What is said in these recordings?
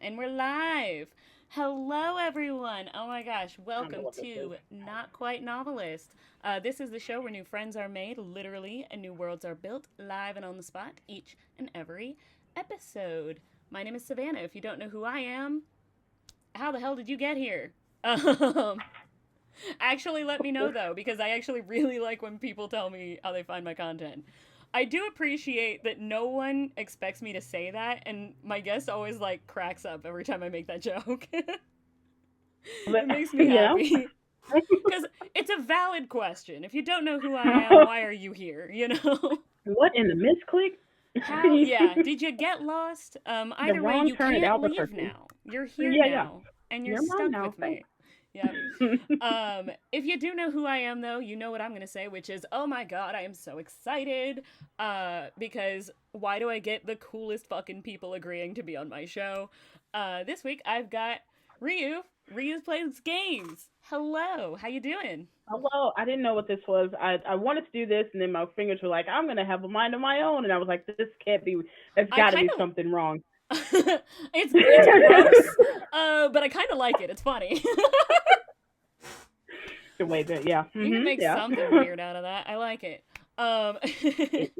And we're live. Hello, everyone. Oh my gosh. I don't know Welcome what this is. to Not Quite Novelist. This is the show where new friends are made, literally, and new worlds are built live and on the spot each and every episode. My name is Savannah. If you don't know who I am, how the hell did you get here? Actually, let me know though, because I actually really like when people tell me how they find my content. I do appreciate that no one expects me to say that, and my guest always like cracks up every time I make that joke. But, It makes me you know, happy because it's a valid question. If you don't know who I am, why are you here? You know. what in the misclick? How, yeah, did you get lost? The Either way, wrong you turn at can't leave Albuquerque. now. You're here Yeah, yeah. now, and you're You're mine stuck now. with Thanks. me. Yep. If you do know who I am, though, you know what I'm gonna say, which is, oh my god, I am so excited. Because why do I get the coolest fucking people agreeing to be on my show? This week I've got Ryu. Ryu plays games. Hello, how you doing? Hello, I didn't know what this was. I wanted to do this, and then my fingers were like, I'm going to have a mind of my own. And I was like, this can't be, there's I got to kind be of. something wrong. It's gross, but I kind of like it. It's funny. The way that, yeah. You can make Yeah. something weird out of that. I like it. Um, It-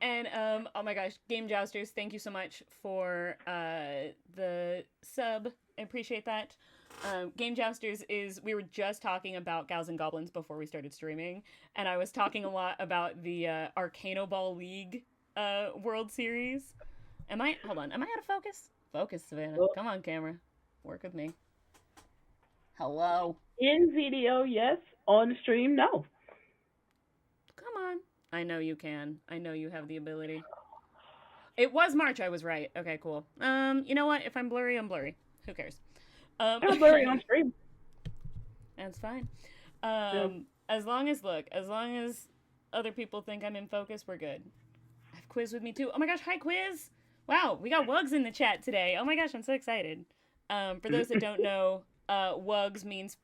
and oh my gosh, Game Jousters, thank you so much for the sub. I appreciate that. Game Jousters is, we were just talking about Gals and Goblins before we started streaming, and I was talking a lot about the Arcano Ball League World Series. Hold on, am I out of focus? Focus, Savannah. oh, Come on, camera. Work with me. Hello. in video, yes. On stream, no. Come on. I know you can. I know you have the ability. It was March, I was right. Okay, cool. You know what? If I'm blurry, I'm blurry. Who cares? I'm blurry on stream. That's fine. Yeah. As long as other people think I'm in focus, we're good. I have Quiz with me too. Oh my gosh, hi Quiz! Wow, we got Wugs in the chat today. Oh my gosh, I'm so excited. For those that don't know, Wugs means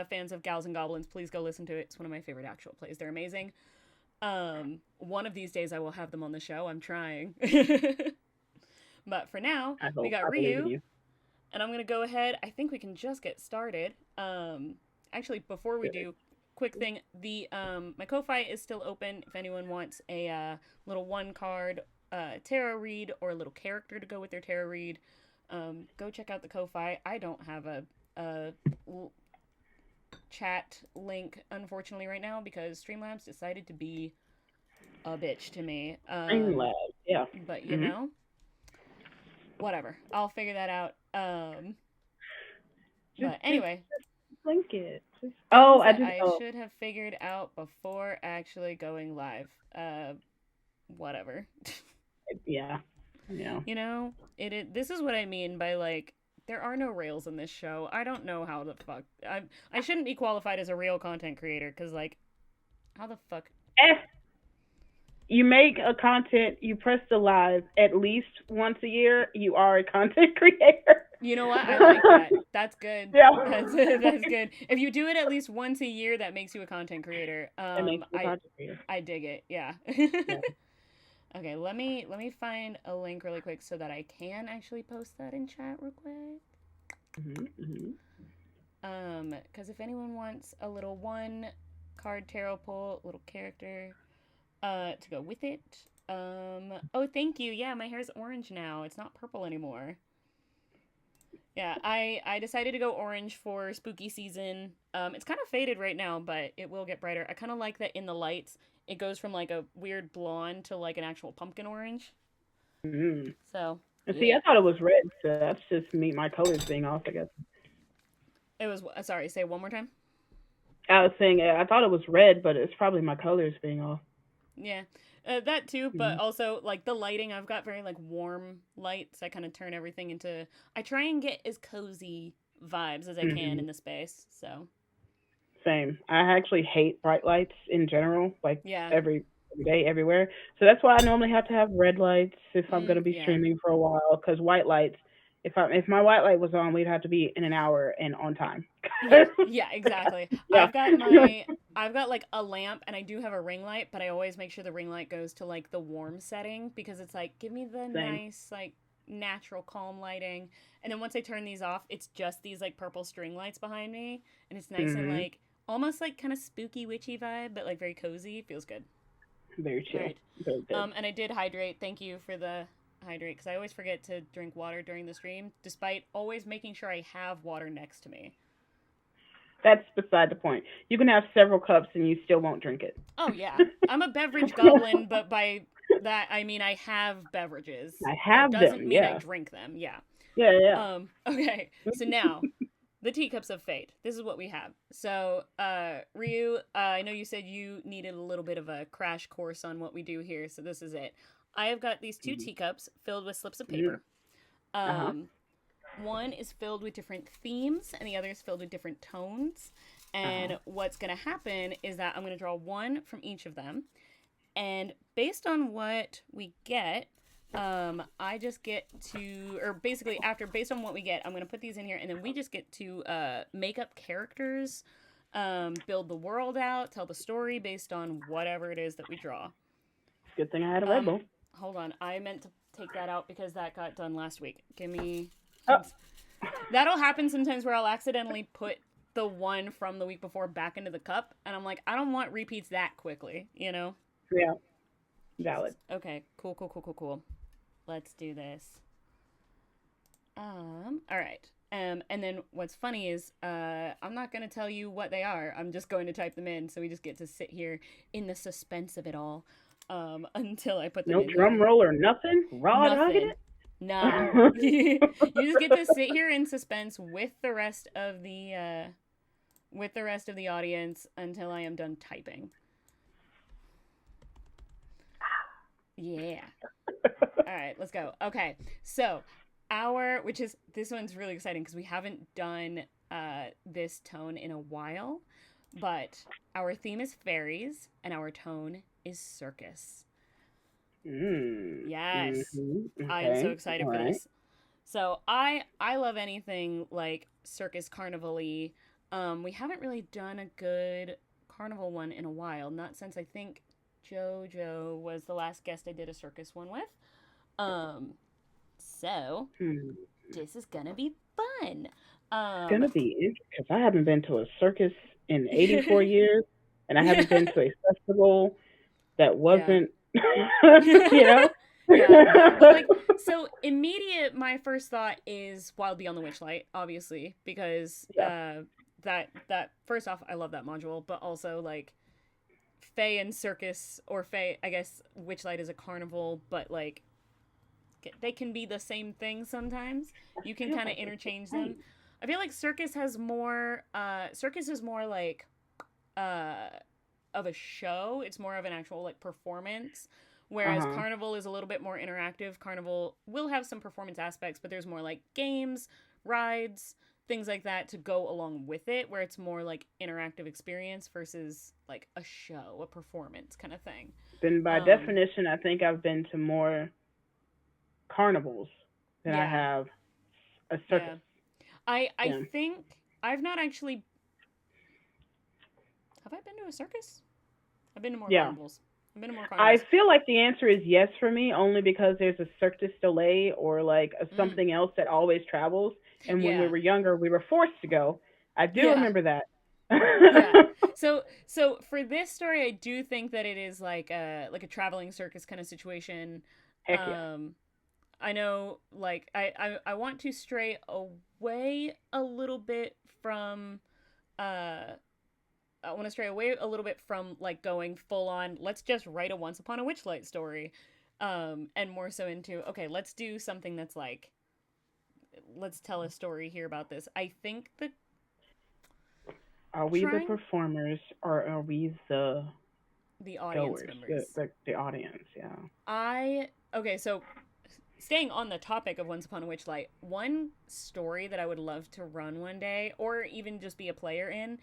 fans of Gals and Goblins. Please go listen to it. It's one of my favorite actual plays. They're amazing. One of these days I will have them on the show. I'm trying. But for now, I we hope. got I believe in Ryu, you. and I'm gonna go ahead. I think we can just get started. Actually, before we do, quick thing: the my Ko-fi is still open. If anyone wants a little one card tarot read or a little character to go with their tarot read, go check out the Ko-fi. I don't have a chat link unfortunately right now because Streamlabs decided to be a bitch to me. Stream lab. Yeah. But you Hmm. know, whatever. I'll figure that out. Just, But anyway, link it. things I that just. I Oh, should have figured out before actually going live. Whatever. yeah. Yeah. You know, this is what I mean by like there are no rails in this show. I don't know how the fuck I shouldn't be qualified as a real content creator cuz like how the fuck Eh, you make a content, you press the live at least once a year, you are a content creator. You know what? I like that. That's good. Yeah. That's good. If you do it at least once a year, that makes you a content creator. That makes you a content creator. I dig it. Yeah. Yeah. Okay, let me find a link really quick so that I can actually post that in chat real quick. Hmm. Because if anyone wants a little one card tarot pull, little character, to go with it. Oh, thank you. Yeah, my hair's orange now. It's not purple anymore. Yeah, I decided to go orange for spooky season. It's kind of faded right now, but it will get brighter. I kind of like that in the lights. It goes from like a weird blonde to like an actual pumpkin orange. Hmm. So, And see, yeah. I thought it was red, so that's just me, my colors being off, I guess. It was, sorry, say it one more time. I was saying, I thought it was red, but it's probably my colors being off. Yeah. That too, but Hmm. also like the lighting, I've got very like warm lights. I kind of turn everything into, I try and get as cozy vibes as I can Hmm. in the space. So, Same. I actually hate bright lights in general, like yeah. every day, everywhere. So that's why I normally have to have red lights if I'm going to be Yeah. streaming for a while. Because white lights, if my white light was on, we'd have to be in an hour and on time. Yeah, yeah, exactly. Yeah. I've got like a lamp and I do have a ring light, but I always make sure the ring light goes to like the warm setting because it's like give me the Same. nice like natural calm lighting. And then once I turn these off, it's just these like purple string lights behind me, and it's nice and Mhm. like almost like kind of spooky witchy vibe, but like very cozy. Feels good. Very All chill. right. Very good. And I did hydrate. Thank you for the hydrate because I always forget to drink water during the stream, despite always making sure I have water next to me. That's beside the point. You can have several cups and you still won't drink it. Oh yeah, I'm a beverage goblin, but by that I mean I have beverages. I That have doesn't them. mean I Yeah. drink them. Yeah. Yeah. Yeah. Okay. So now the teacups of fate. This is what we have. So, Ryu, I know you said you needed a little bit of a crash course on what we do here, so this is it. I have got these two teacups filled with slips of Mm-hmm. paper. Uh huh. Um, one is filled with different themes, and the other is filled with different tones. Uh huh. And what's going to happen is that I'm going to draw one from each of them, and based on what we get, I just get to, or basically after, based on what we get, I'm gonna put these in here, and then we just get to make up characters, build the world out, tell the story based on whatever it is that we draw. Good thing I had a Red Um, Bull. Hold on, I meant to take that out because that got done last week. Give me, Oh. that'll happen sometimes where I'll accidentally put the one from the week before back into the cup, and I'm like, I don't want repeats that quickly, you know? Yeah. Valid. Okay, cool, cool, cool, cool, cool. Let's do this. All right. And then what's funny is, I'm not gonna tell you what they are. I'm just going to type them in, so we just get to sit here in the suspense of it all, until I put them No in drum here. roll or nothing. Raw dogging Nothing. Nah. it. You just get to sit here in suspense with the rest of the audience until I am done typing. Yeah. All right, let's go. Okay, so which is this one's really exciting because we haven't done this tone in a while, but our theme is fairies and our tone is circus. Yes, I am so Okay. excited All for right. this. So I love anything like circus carnival-y. We haven't really done a good carnival one in a while, not since I think JoJo was the last guest I did a circus one with. Um, so Hmm. this is gonna be fun. It's Um, gonna be interesting because I haven't been to a circus in 84 years, and I haven't been yeah, to a festival that yeah, wasn't, you know. yeah. Well, like so immediate. My first thought is Wild Beyond the Witchlight, obviously, because Yeah. that first off, I love that module, but also like Fae and circus or Fae. I guess Witchlight is a carnival, but like they can be the same thing sometimes. I You can feel kind of like it's the interchange them. same. I feel like circus has more circus is more like uh of a show. It's more of an actual like performance. Uh Whereas huh. Carnival is a little bit more interactive. Carnival will have some performance aspects, but there's more like games, rides, things like that to go along with it, where it's more like interactive experience versus like a show, a performance kind of thing. Then by Um, definition, I think I've been to more carnivals than I yeah, have a circus. yeah. I Yeah. think I've not actually have I been to a circus? I've been to more Yeah. carnivals. I've been to more I carnivals. feel like the answer is yes for me, only because there's a Cirque du Soleil or like a Mm, something else that always travels. And when we yeah, were younger, we were forced to go. I do yeah, remember that. yeah. So for this story, I do think that it is like a traveling circus kind of situation. Heck yeah. Um, I know, like I want to stray away a little bit from uh I want to stray away a little bit from like going full on. Let's just write a Once Upon a Witchlight story, and more so into okay, let's do something that's like let's tell a story here about this. I think the Are we the trying performers or are we the the audience goers, members. the audience? Yeah. Okay, so staying on the topic of Once Upon a Witchlight, one story that I would love to run one day, or even just be a player in,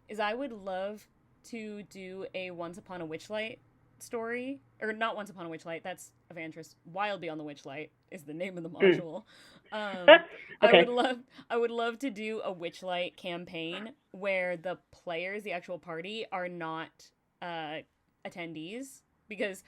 is I would love to do a Once Upon a Witchlight story, or not Once Upon a Witchlight. That's Evantress. Wild Beyond the Witchlight is the name of the Mm. module. Um, I would Okay. love, I would love to do a Witchlight campaign where the players, the actual party, are not uh, attendees because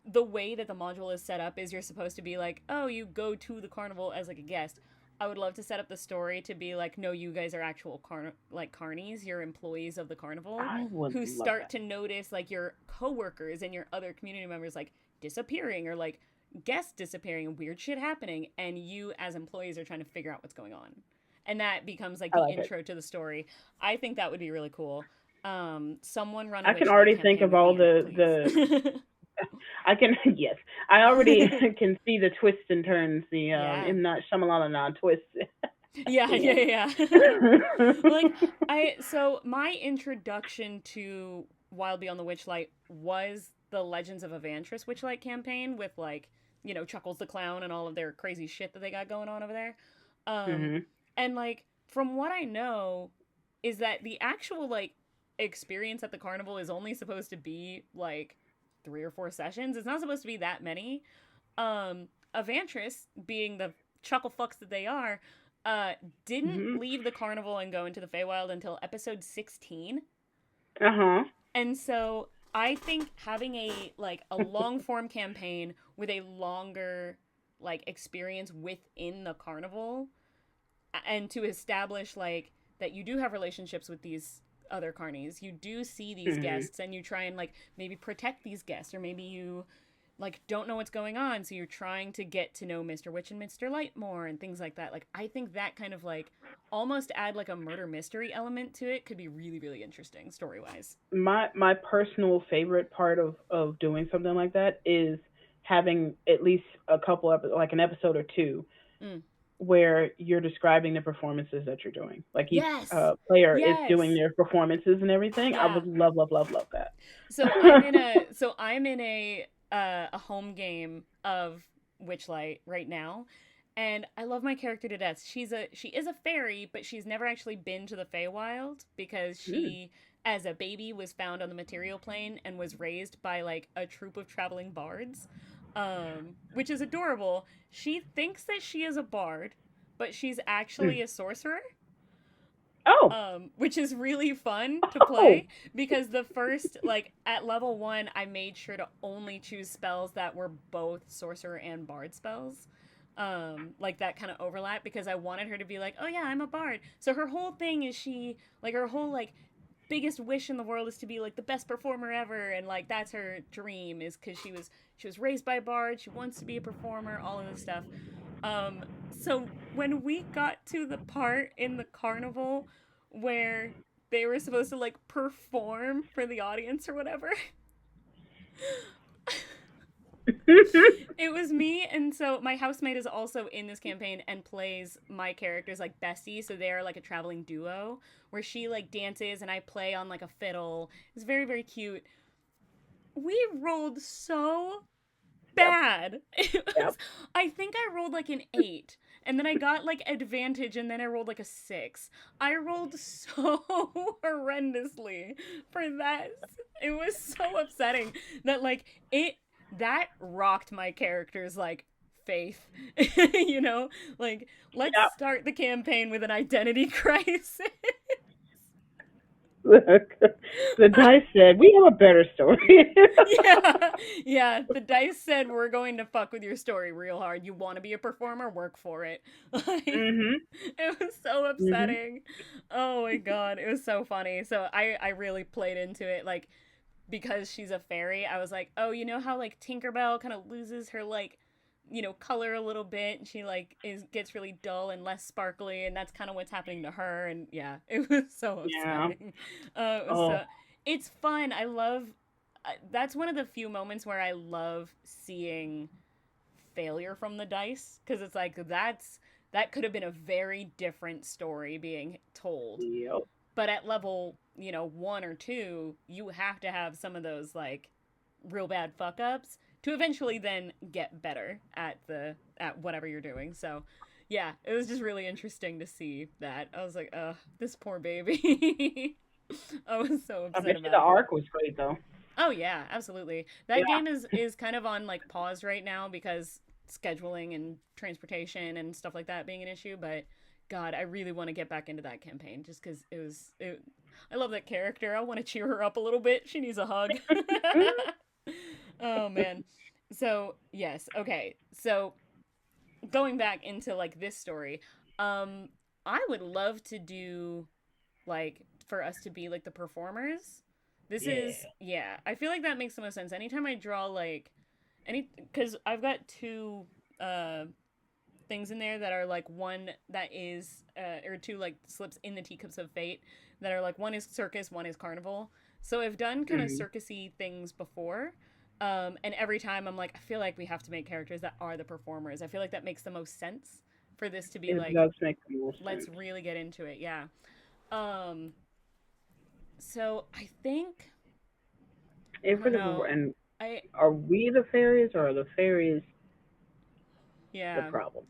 the way that the module is set up is you're supposed to be like, oh, you go to the carnival as like a guest. I would love to set up the story to be like, no, you guys are actual carnies, you're employees of the carnival I would who love start that. to notice like your coworkers and your other community members like disappearing or like guests disappearing and weird shit happening, and you as employees are trying to figure out what's going on. And that becomes like I the like it. intro to the story. I think that would be really cool. Someone run a I can Witchlight already think campaign of with all me in it, the please. I can yes. I already can see the twists and turns, the Yeah. M Night Shyamalan twists at Yeah, the end. yeah, yeah. Like so my introduction to Wild Beyond the Witchlight was the Legends of Evantris Witchlight campaign with like, Chuckles the Clown and all of their crazy shit that they got going on over there. Um Mhm. and like from what I know is that the actual like experience at the carnival is only supposed to be like 3 or 4 sessions. It's not supposed to be that many. Evantris, being the chuckle fucks that they are, uh, didn't Mhm. leave the carnival and go into the Feywild until episode 16. Uh huh. And so I think having a long form campaign with a longer like experience within the carnival, and to establish like that you do have relationships with these other carnies. You do see these Mhm. guests and you try and like maybe protect these guests, or maybe you like don't know what's going on, so you're trying to get to know Mr. Witch and Mr. Light more and things like that. Like I think that kind of like almost add like a murder mystery element to it could be really really interesting story-wise. My personal favorite part of doing something like that is having at least a couple of like an episode or two Mm. where you're describing the performances that you're doing. Like each Yes. player is doing Yes. their performances and everything. I Yeah. would love, love, love, love that. So I'm in a home game of Witchlight right now, and I love my character to death. She is a fairy, but she's never actually been to the Feywild because Mm. she, as a baby, was found on the material plane and was raised by like a troop of traveling bards, which is adorable. She thinks that she is a bard, but she's Mm. actually a sorcerer, Oh, which is really fun to oh, play because the first, like at level 1, I made sure to only choose spells that were both sorcerer and bard spells. Like that kind of overlap because I wanted her to be like, oh yeah, I'm a bard. So her whole thing is her whole like biggest wish in the world is to be like the best performer ever, and like that's her dream, is because she was raised by a bard, she wants to be a performer, all of this stuff. So when we got to the part in the carnival where they were supposed to like perform for the audience or whatever, it was me, and so my housemate is also in this campaign and plays my characters like Bessie, so they're like a traveling duo where she like dances and I play on like a fiddle. It's very very cute. We rolled so yep, bad. It was, yep. I think I rolled like an 8, and then I got like advantage, and then I rolled like a 6. I rolled so horrendously for that. It was so upsetting that like it that rocked my character's like faith. you know, like let's Yep. start the campaign with an identity crisis. Look, the dice said we have a better story. Yeah, yeah. The dice said we're going to fuck with your story real hard. You want to be a performer? Work for it. Like, Mhm. it was so Mhm. upsetting. Oh my god, it was so funny. So I really played into it, like because she's a fairy. I was like, oh, you know how like Tinkerbell kind of loses her like color a little bit, and she like is gets really dull and less sparkly, and that's kind of what's happening to her. And yeah, it was so Yeah. upsetting. It was Oh, so it's fun. I love that's one of the few moments where I love seeing failure from the dice, because it's like that could have been a very different story being told. yep. But at level 1 or 2, you have to have some of those like real bad fuck ups to eventually then get better at whatever you're doing. So yeah, it was just really interesting to see that. I was like, this poor baby. I was so I upset bet you the about it. arc was great though. Oh yeah, absolutely. That Yeah. game is kind of on like pause right now because scheduling and transportation and stuff like that being an issue, but god, I really want to get back into that campaign just cuz I love that character. I want to cheer her up a little bit. She needs a hug. Oh man. So yes, okay. So going back into like this story, um, I would love to do like for us to be like the performers. This is Yeah. yeah. I feel like that makes the most sense. Anytime I draw like any because I've got two uh things in there that are like one that is or two like slips in the teacups of fate that are like one is circus, one is carnival. So I've done kind of Mm-hmm. circusy things before. And every time I'm like, I feel like we have to make characters that are the performers. I feel like that makes the most sense for this to be It like, does make the most let's sense. really get into it. Yeah. Um, so I think I If don't we're the know. and I are we the fairies or are the fairies the yeah. problem?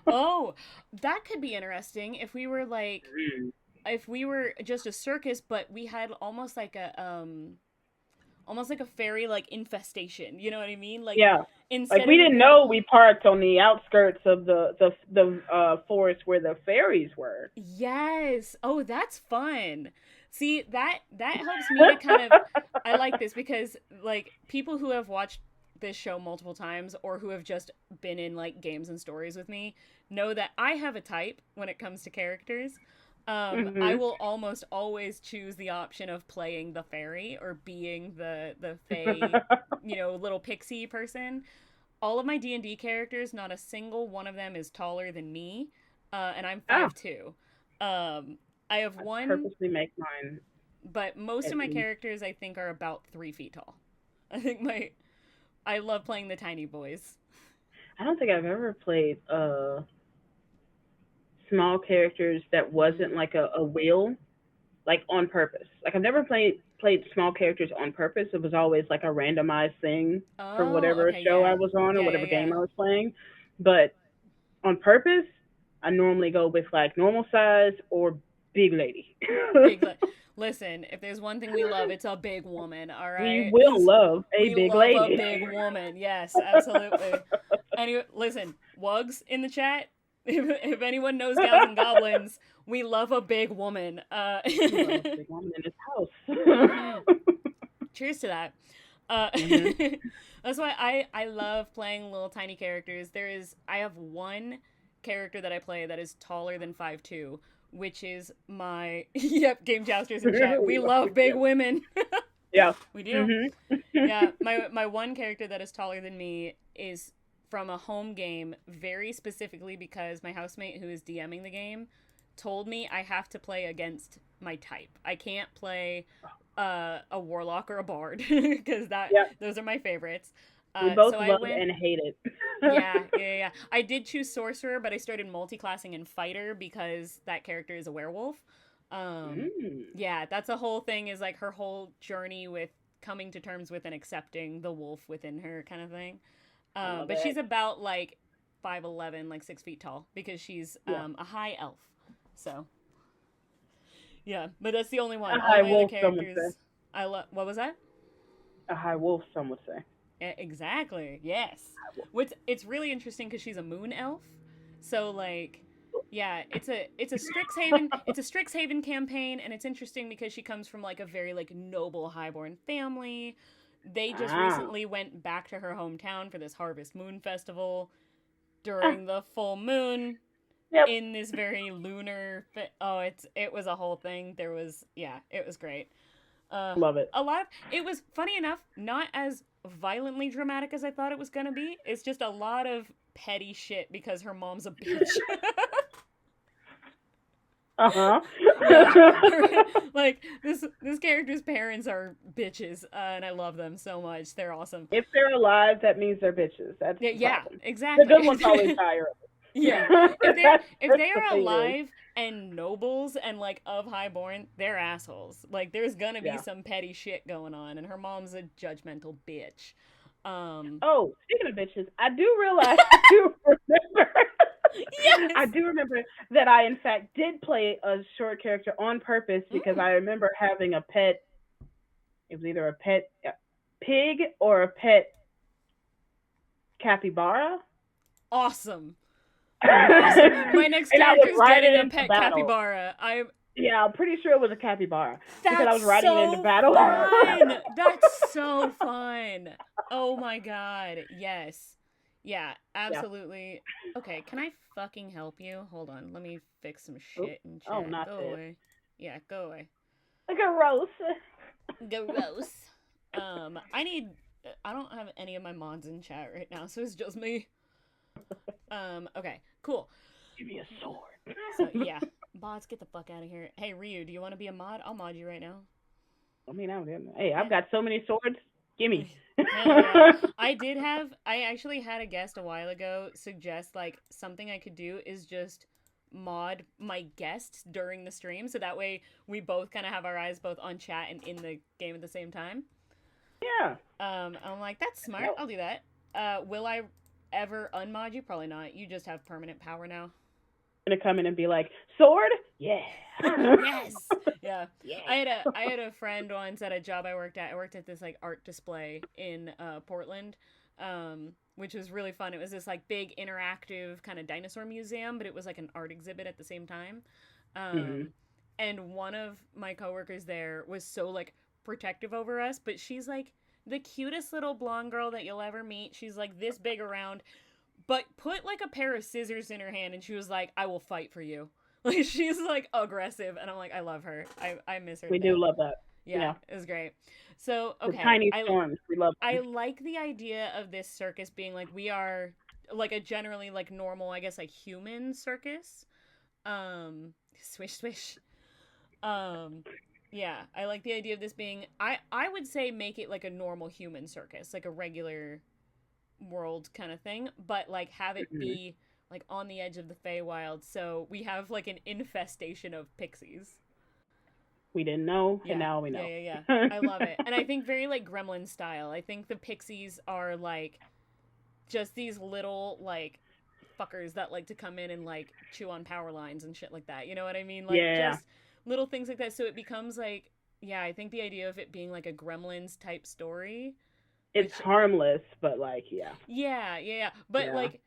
Oh, that could be interesting if we were like Mm. if we were just a circus but we had almost like a fairy like infestation. You know what I mean? Like Yeah. Like instead we of it didn't being know we parked on the outskirts of the forest where the fairies were. yes. Oh, that's fun. See, that helps me to kind of I like this because like people who have watched this show multiple times or who have just been in like games and stories with me know that I have a type when it comes to characters. I Mhm. will almost always choose the option of playing the fairy or being the fae, little pixie person. All of my D&D characters, not a single one of them is taller than me, and I'm Ah, 5'2". I have I one, purposely make mine but most of at my least. characters I think are about 3 feet tall. I think my I love playing the tiny boys. I don't think I've ever played small characters that wasn't Mm. like a wheel, like on purpose. Like I've never played small characters on purpose. It was always like a randomized thing for Oh, whatever okay, show I yeah, was on or yeah, yeah, whatever game yeah. I was playing. But on purpose, I normally go with like normal size or big lady. Big listen. If there's one thing we love, it's a big woman. All We right, will love a we big love a lady. big woman. Yes, absolutely. Anyway, listen, Wugs in the chat. If anyone knows Gals and Goblins, we love a big woman. We love a big woman in this Mm-hmm. house. Cheers to that. Uh, Mhm. that's why I love playing little tiny characters. I have one character that I play that is taller than 5'2", which is my yep, game jousters in chat. We We love love big big women. women. Yeah. We do. Mhm. Yeah, my one character that is taller than me is from a home game very specifically because my housemate who is DMing the game told me I have to play against my type. I can't play a warlock or a bard because that Yeah. those are my favorites. We both So I love went and hate it. yeah. I did choose sorcerer, but I started multi-classing in fighter because that character is a werewolf. Um, Mm, yeah, that's a whole thing. Is like her whole journey with coming to terms with and accepting the wolf within her, kind of thing. I love But she's it. about like 5'11", like 6 feet tall, because she's Yeah. a high elf. So yeah, but that's the only A one. All high my other wolf, some would say. characters, I love. What was that? A high wolf, some would say. Exactly. Yes. High wolf. What's it's really interesting because she's a moon elf, so like, yeah, it's a Strixhaven it's a Strixhaven campaign, and it's interesting because she comes from like a very like noble highborn family. They just Ah. recently went back to her hometown for this Harvest Moon Festival Ah. during the full moon Yep. in this very lunar. Oh, it was a whole thing. There was yeah, it was great. Uh, Love it. a lot of it was funny enough, not as violently dramatic as I thought it was gonna be. It's just a lot of petty shit because her mom's a bitch. Uh huh. Yeah, like this character's parents are bitches, and I love them so much. They're awesome. If they're alive, that means they're bitches. That's Yeah, the yeah, problem. The exactly. good ones always die Yeah, early. if That's they the are thing is, alive and nobles and like of highborn, they're assholes. Like there's gonna be yeah. some petty shit going on, and her mom's a judgmental bitch. Um, Oh, speaking of bitches, I do realize, I do remember, yes. I do remember that I in fact did play a short character on purpose because Mm, I remember having a pet. It was either a pet pig or a pet capybara. awesome, awesome. My next And I would character's ride getting it a into pet battle. capybara. Yeah, I'm pretty sure it was a capybara because I That's was riding it into so battle. fun. That's so fun. Oh my god. Yes. Yeah, Yeah. absolutely. Okay, can I fucking help you? Hold on. Let me fix some Oh, shit in oh, chat. not Go this. away. Yeah, go away. Like a roast. Gross. I need. I don't have any of my mods in chat right now, so it's just me. Okay, cool. Give me a sword. So yeah, bots, get the fuck out of here. Hey Ryu, do you want to be a mod? I'll mod you right now. I mean, I'm good. Hey, I've Yeah. got so many swords. Gimme. Hell yeah. I actually had a guest a while ago suggest like something I could do is just mod my guests during the stream so that way we both kind of have our eyes both on chat and in the game at the same time. Yeah. I'm like, that's smart. Nope. I'll do that. Will I ever unmod you? Probably not. You just have permanent power now. Gonna come in and be like, sword? Yeah. Yes. Yeah. Yeah. I had a friend once at a job I worked at. I worked at this like art display in Portland. Which was really fun. It was this like big interactive kind of dinosaur museum, but it was like an art exhibit at the same time. Hmm. Um and one of my coworkers there was so like protective over us, but she's like the cutest little blonde girl that you'll ever meet. She's like this big around, but put like a pair of scissors in her hand and she was like, I will fight for you. Like she's like aggressive and I'm like, I love her. I miss her to We do death. love that. You Yeah, know, it was great. So the okay, tiny I storms. We love I them. like the idea of this circus being like we are like a generally like normal, I guess like human circus. Swish swish. Um yeah, I like the idea of this being I would say make it like a normal human circus, like a regular world kind of thing, but like have it Hmm. be like on the edge of the Feywild, so we have like an infestation of pixies. We didn't know, and Yeah, now we yeah, know. yeah, yeah. I love it, and I think very like Gremlin style. I think the pixies are like just these little like fuckers that like to come in and like chew on power lines and shit like that. You know what I mean? Like Yeah. just little things like that. So it becomes like yeah, I think the idea of it being like a Gremlins type story, It's which harmless, but like, yeah. yeah, yeah, yeah. But Yeah. like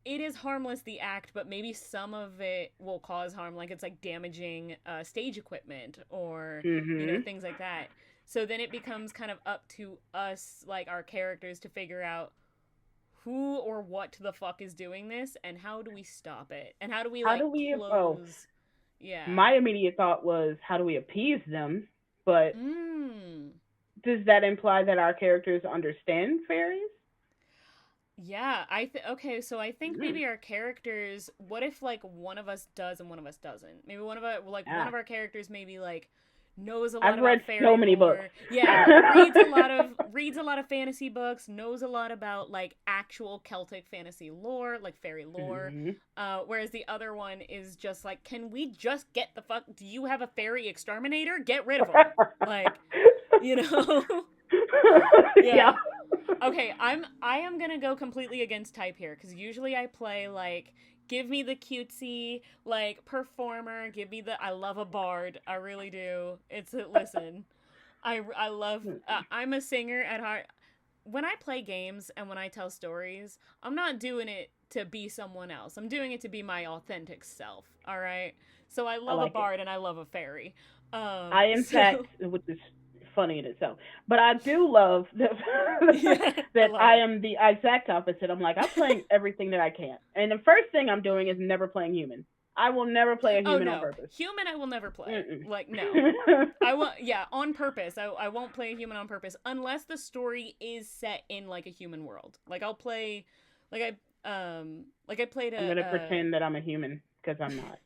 it is harmless the act, but maybe some of it will cause harm, like it's like damaging stage equipment or Hmm. things like that. So then it becomes kind of up to us, like our characters, to figure out who or what the fuck is doing this and how do we stop it and how do we How like do we, oh, close. Yeah. my immediate thought was, how do we appease them? But Mm. does that imply that our characters understand fairies? Yeah, okay, so I think Mm. maybe our characters, what if like one of us does and one of us doesn't? Maybe one Yeah. of our characters maybe like knows a lot I've about read so fairy many books. lore. Yeah, reads a lot of fantasy books, knows a lot about like actual Celtic fantasy lore, like fairy lore. Hmm. Whereas the other one is just like, can we just get the fuck? Do you have a fairy exterminator? Get rid of them. Like, you know. Yeah. Yeah. Okay, I am gonna go completely against type here because usually I play like give me the cutesy like performer, give me the I love a bard, I really do. Listen, I love I'm a singer at heart. When I play games and when I tell stories, I'm not doing it to be someone else. I'm doing it to be my authentic self. All right. So I I love a like it. bard and I love a fairy. I, in fact, So which is funny in itself, but I do love yeah, I that love I it. am the exact opposite. I'm like, I'm playing everything that I can. And the first thing I'm doing is never playing human. I will never play a Oh human on no, purpose. human I will never play. Mm-mm. Like no, I won't. Yeah, on purpose. I won't play a human on purpose unless the story is set in like a human world. Like I'll play, like I played I'm going to a. pretend that I'm a human because I'm not.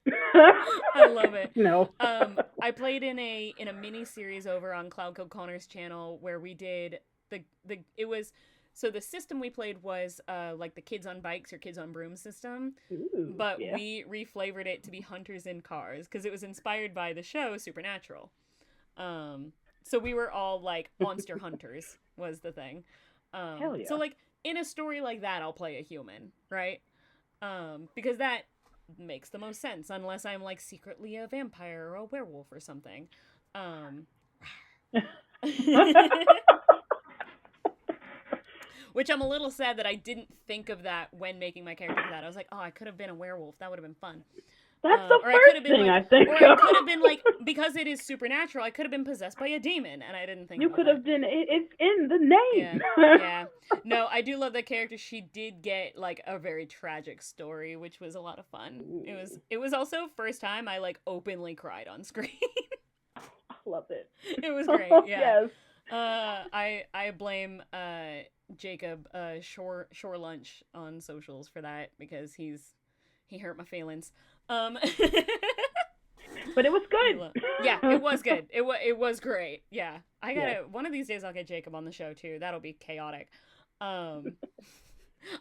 I love it. No. I played in a mini series over on Cloud Code Connor's channel where we did the it was so the system we played was like the kids on bikes or kids on brooms system, Ooh, but yeah. we reflavored it to be hunters in cars because it was inspired by the show Supernatural. Um, so we were all like monster hunters was the thing. Hell So yeah. like in a story like that, I'll play a human, right? Because that makes the most sense unless I'm like secretly a vampire or a werewolf or something. Um, which I'm a little sad that I didn't think of that when making my character for that. I was like, oh, I could have been a werewolf. That would have been fun. That's the Or I could have first been thing like, I think or I of. could have been like, because it is supernatural, I could have been possessed by a demon, and I didn't think You about could that. have been. It's in the Yeah, name. yeah. No, I do love that character. She did get like a very tragic story, which was a lot of fun. It was also first time I like openly cried on screen. I love it. It was great. Yeah. Yes. I blame Jacob Shore Lunch on socials for that because he hurt my feelings. Um But it was yeah, it was good. good. It was great. Yeah. I Yes. gotta one of these days I'll get Jacob on the show too. That'll be chaotic. Um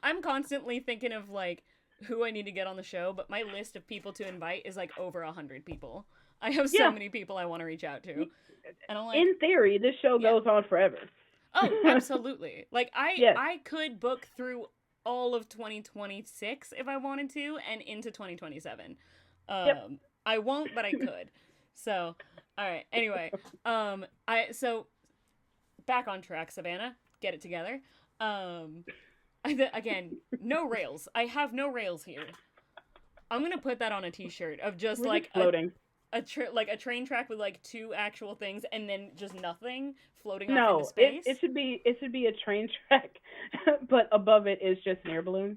I'm constantly thinking of like who I need to get on the show, but my list of people to invite is like over 100 people. I have so Yeah. many people I want to reach out to. And I'm like, In theory, this show yeah. goes on forever. Oh, absolutely. Like I Yes. I could book through all of 2026 if I wanted to and into 2027. Yep. I won't, but I could. So, all right. Anyway, so back on track, Savannah. Get it together. Um again, no rails. I have no rails here. I'm going to put that on a t-shirt of just We're like just floating. like a train track with like two actual things and then just nothing floating off into No, space. it should be a train track, but above it is just an air balloon.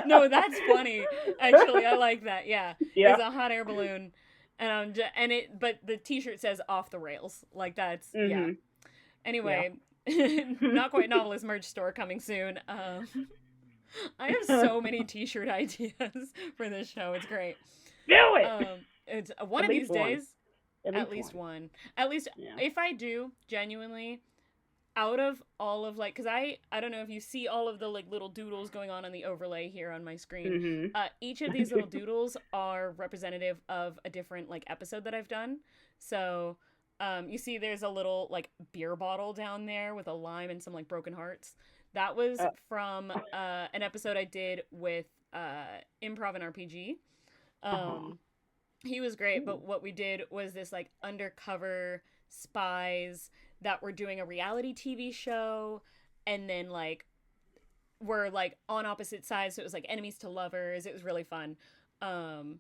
No, that's funny. Actually, I like that. Yeah, Yeah. it's a hot air balloon, and but the T-shirt says "off the rails." Like that's yeah. Mhm. Yeah. Anyway, not quite novelist merch store coming soon. I have so many T-shirt ideas for this show. It's great. Do it. It's one At of least these one. days. At least one. At least Yeah. if I do genuinely, out of all of like, because I don't know if you see all of the like little doodles going on the overlay here on my screen. Mhm. Each of these little doodles are representative of a different like episode that I've done. So you see there's a little like beer bottle down there with a lime and some like broken hearts. That was from an episode I did with Improv and RPG. Uh-huh. He was great, Ooh. but what we did was this like undercover spies that were doing a reality TV show, and then like were like on opposite sides, so it was like enemies to lovers. It was really fun. Um,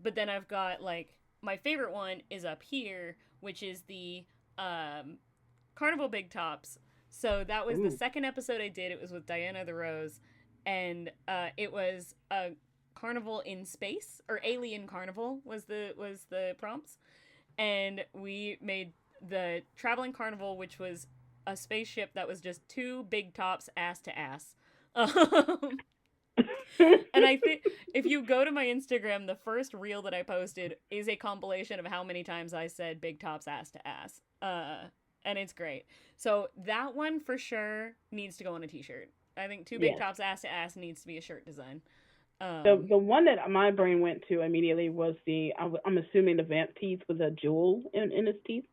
but then I've got like my favorite one is up here, which is the um, Carnival Big Tops. So that was the Ooh. second episode I did. It was with Diana the Rose, and it was a carnival in space, or alien carnival was the prompts, and we made the traveling carnival, which was a spaceship that was just two big tops ass to ass. And I think if you go to my Instagram, the first reel that I posted is a compilation of how many times I said big tops ass to ass. And it's great. So that one for sure needs to go on a t-shirt. I think two big Yes. tops ass to ass needs to be a shirt design. The one that my brain went to immediately was I'm assuming the vamp teeth with a jewel in his teeth.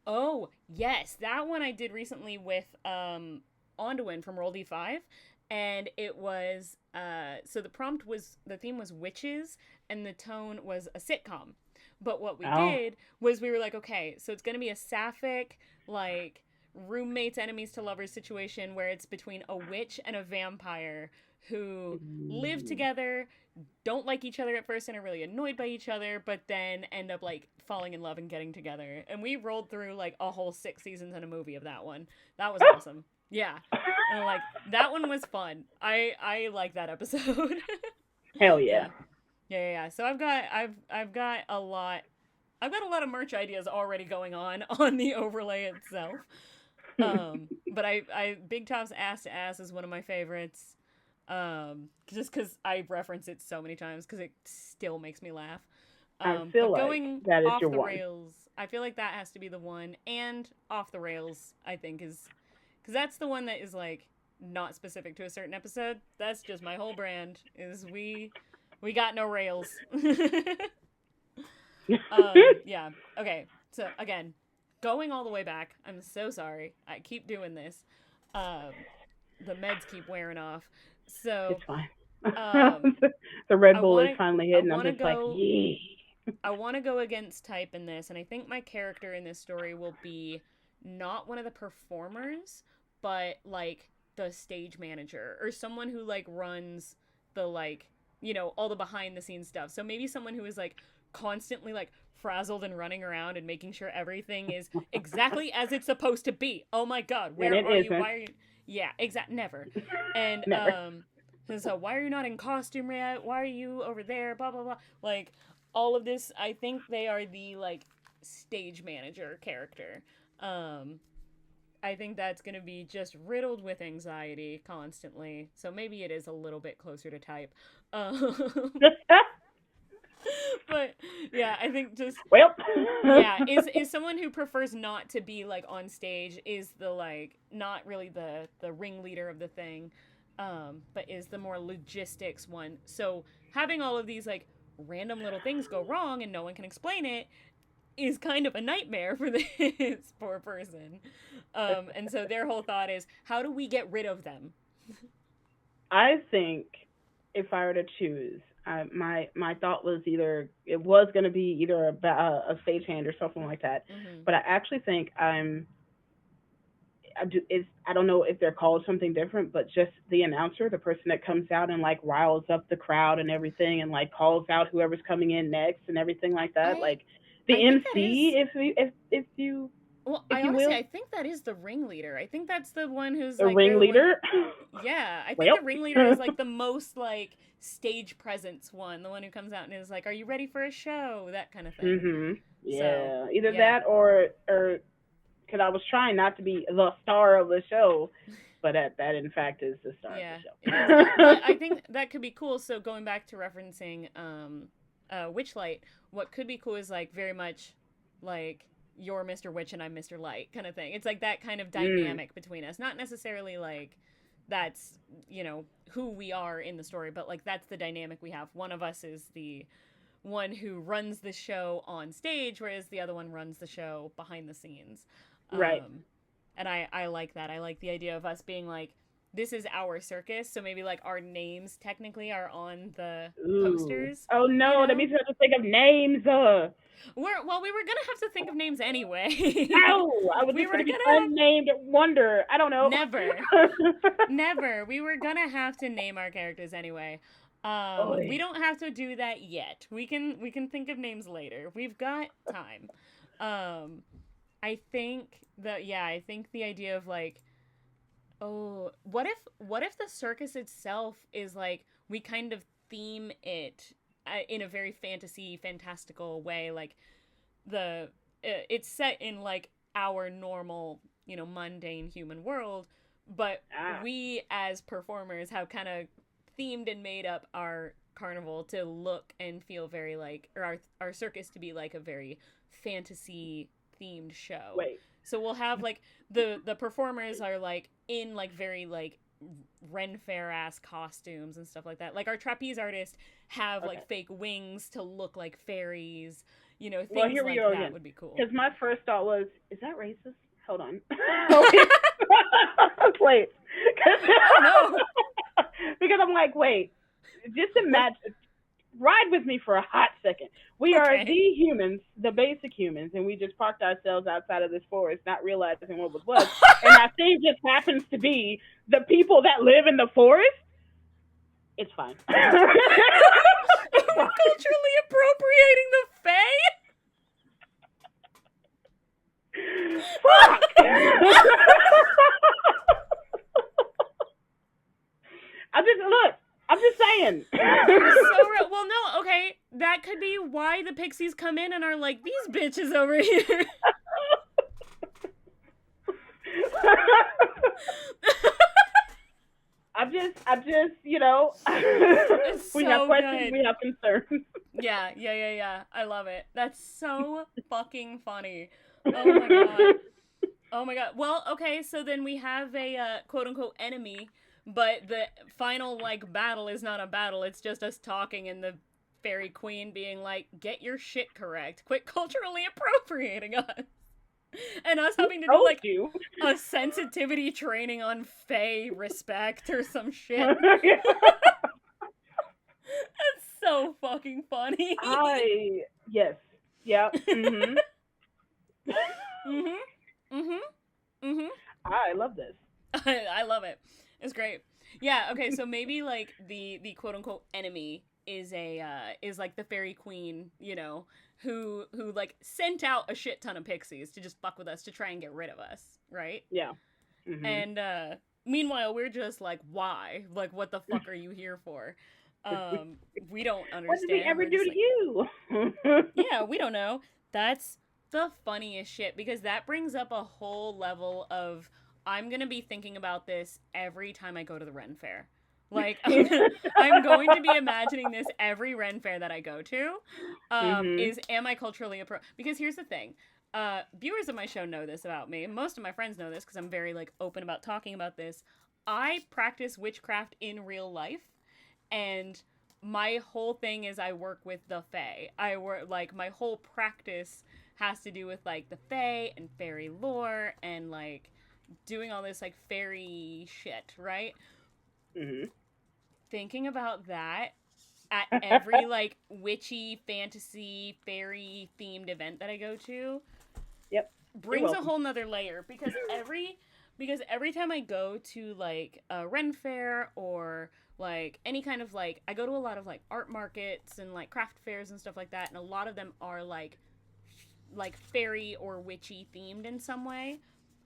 Oh, yes. That one I did recently with Onduin from Roll D5. And it was so the theme was witches and the tone was a sitcom. But what we Oh. did was we were like, okay, so it's gonna be a sapphic, like roommates, enemies to lovers situation where it's between a witch and a vampire who live Ooh. together, don't like each other at first and are really annoyed by each other, but then end up like falling in love and getting together. And we rolled through like a whole 6 seasons and a movie of that one. That was awesome. Yeah. And like that one was fun. I like that episode. Hell Yeah. yeah. Yeah. So I've got a lot. I've got a lot of merch ideas already going on the overlay itself. But I Big Top's ass to ass is one of my favorites. Just because I reference it so many times because it still makes me laugh. I feel But like going that is off your the one. rails, I feel like that has to be the one. And off the rails, I think is because that's the one that is like not specific to a certain episode. That's just my whole brand. Is we got no rails. Yeah. Okay. So again, going all the way back. I'm so sorry. I keep doing this. Um, the meds keep wearing off. So It's fine. um, The Red I Bull is want to finally I hitting. I'm want to just like, go. yeah. I want to go against type in this, and I think my character in this story will be not one of the performers, but like the stage manager or someone who like runs the like all the behind the scenes stuff. So maybe someone who is like constantly like frazzled and running around and making sure everything is exactly as it's supposed to be. Oh my god, And where it are you? isn't. Why are you? Yeah, never. And Never. so why are you not in costume yet? Why are you over there? Blah blah blah. Like all of this, I think they are the like stage manager character. Um I think that's going to be just riddled with anxiety constantly. So maybe it is a little bit closer to type. Um, but yeah, I think just Well. yeah, is someone who prefers not to be like on stage, is the like not really the ringleader of the thing, but is the more logistics one. So having all of these like random little things go wrong and no one can explain it is kind of a nightmare for this poor person. And so their whole thought is, how do we get rid of them? I think if I were to choose, my thought was either it was going to be either a stagehand or something like that, Mm-hmm. but I actually think I don't know if they're called something different, but just the announcer, the person that comes out and like riles up the crowd and everything, and like calls out whoever's coming in next and everything like that, I like the I think that MC, is well, if I you honestly will, I think that is the ringleader. I think that's the one who's the like they're the one. ringleader. Yeah, I think Well. the ringleader is like the most like stage presence one, the one who comes out and is like, "Are you ready for a show?" That kind of thing. Mhm. So Yeah, either yeah, that or because I was trying not to be the star of the show, but that in fact is the star of yeah, it is. But the I show. think that could be cool. So going back to referencing Witchlight, what could be cool is like very much like you're Mr. Witch and I'm Mr. Light kind of thing. It's like that kind of Mm, dynamic between us. Not necessarily like that's, who we are in the story, but like that's the dynamic we have. One of us is the one who runs the show on stage, whereas the other one runs the show behind the scenes. right. Um, and I like that. I like the idea of us being like, this is our circus, so maybe like our names technically are on the Ooh. posters, Oh you no, that know? means we have to think of names. We were gonna have to think of names anyway. Ow! I was we just were gonna be gonna have unnamed wonder. I don't know. never, never. We were gonna have to name our characters anyway. We Oy. don't have to do that yet. We can think of names later. We've got time. Um, I think the idea of like, oh, what if the circus itself is like we kind of theme it in a very fantastical way, like it's set in like our normal, mundane human world, but Ah, we as performers have kind of themed and made up our carnival to look and feel very like, or our circus to be like a very fantasy themed show. wait. So we'll have like the performers are like in like very like Ren Fair ass costumes and stuff like that. Like our trapeze artists have Okay. like fake wings to look like fairies, Well, things here we like go that again. would be cool. Because my first thought was, is that racist? Hold on. Wait. Wait. Oh no. Because I'm like, wait. Just imagine. Ride with me for a hot second. We are Okay. the humans, the basic humans, and we just parked ourselves outside of this forest, not realizing what was what. And our theme just happens to be the people that live in the forest. It's fine. It's We're fine. culturally appropriating the Fae? Fuck. I just look. I'm just saying. You're so right. Well, no, okay. That could be why the pixies come in and are like, these bitches over here. I'm just, It's we have so questions, good. we have concerns. Yeah. I love it. That's so fucking funny. Oh my god. Oh my god. Well, okay, so then we have a quote unquote enemy, but the final like battle is not a battle. It's just us talking and the fairy queen being like, "Get your shit correct. Quit culturally appropriating us." And us Who having to do told like you? a sensitivity training on fae respect or some shit. That's so fucking funny. I yes, yeah. Mhm. Mhm. Mhm. I love this. I love it. It's great. Yeah, okay, so maybe like the quote unquote enemy is a is like the fairy queen, who like sent out a shit ton of pixies to just fuck with us to try and get rid of us, right? Yeah. Mhm. And meanwhile we're just like, why? Like, what the fuck are you here for? We don't What did we understand. ever We're do just to like, you? yeah, we don't know. That's the funniest shit because that brings up a whole level of I'm gonna be thinking about this every time I go to the Ren Fair. Like I'm going to be imagining this every Ren Fair that I go to. Mhm. Is am I culturally appropriate? Because here's the thing. Viewers of my show know this about me. Most of my friends know this because I'm very like open about talking about this. I practice witchcraft in real life, and my whole thing is I work with the Fae. I work like my whole practice has to do with like the Fae and fairy lore and like doing all this like fairy shit, right? Mhm. Thinking about that at every like witchy fantasy fairy themed event that I go to Yep. You're brings a welcome. whole nother layer because every time I go to like a Ren fair or like any kind of like I go to a lot of like art markets and like craft fairs and stuff like that, and a lot of them are like fairy or witchy themed in some way.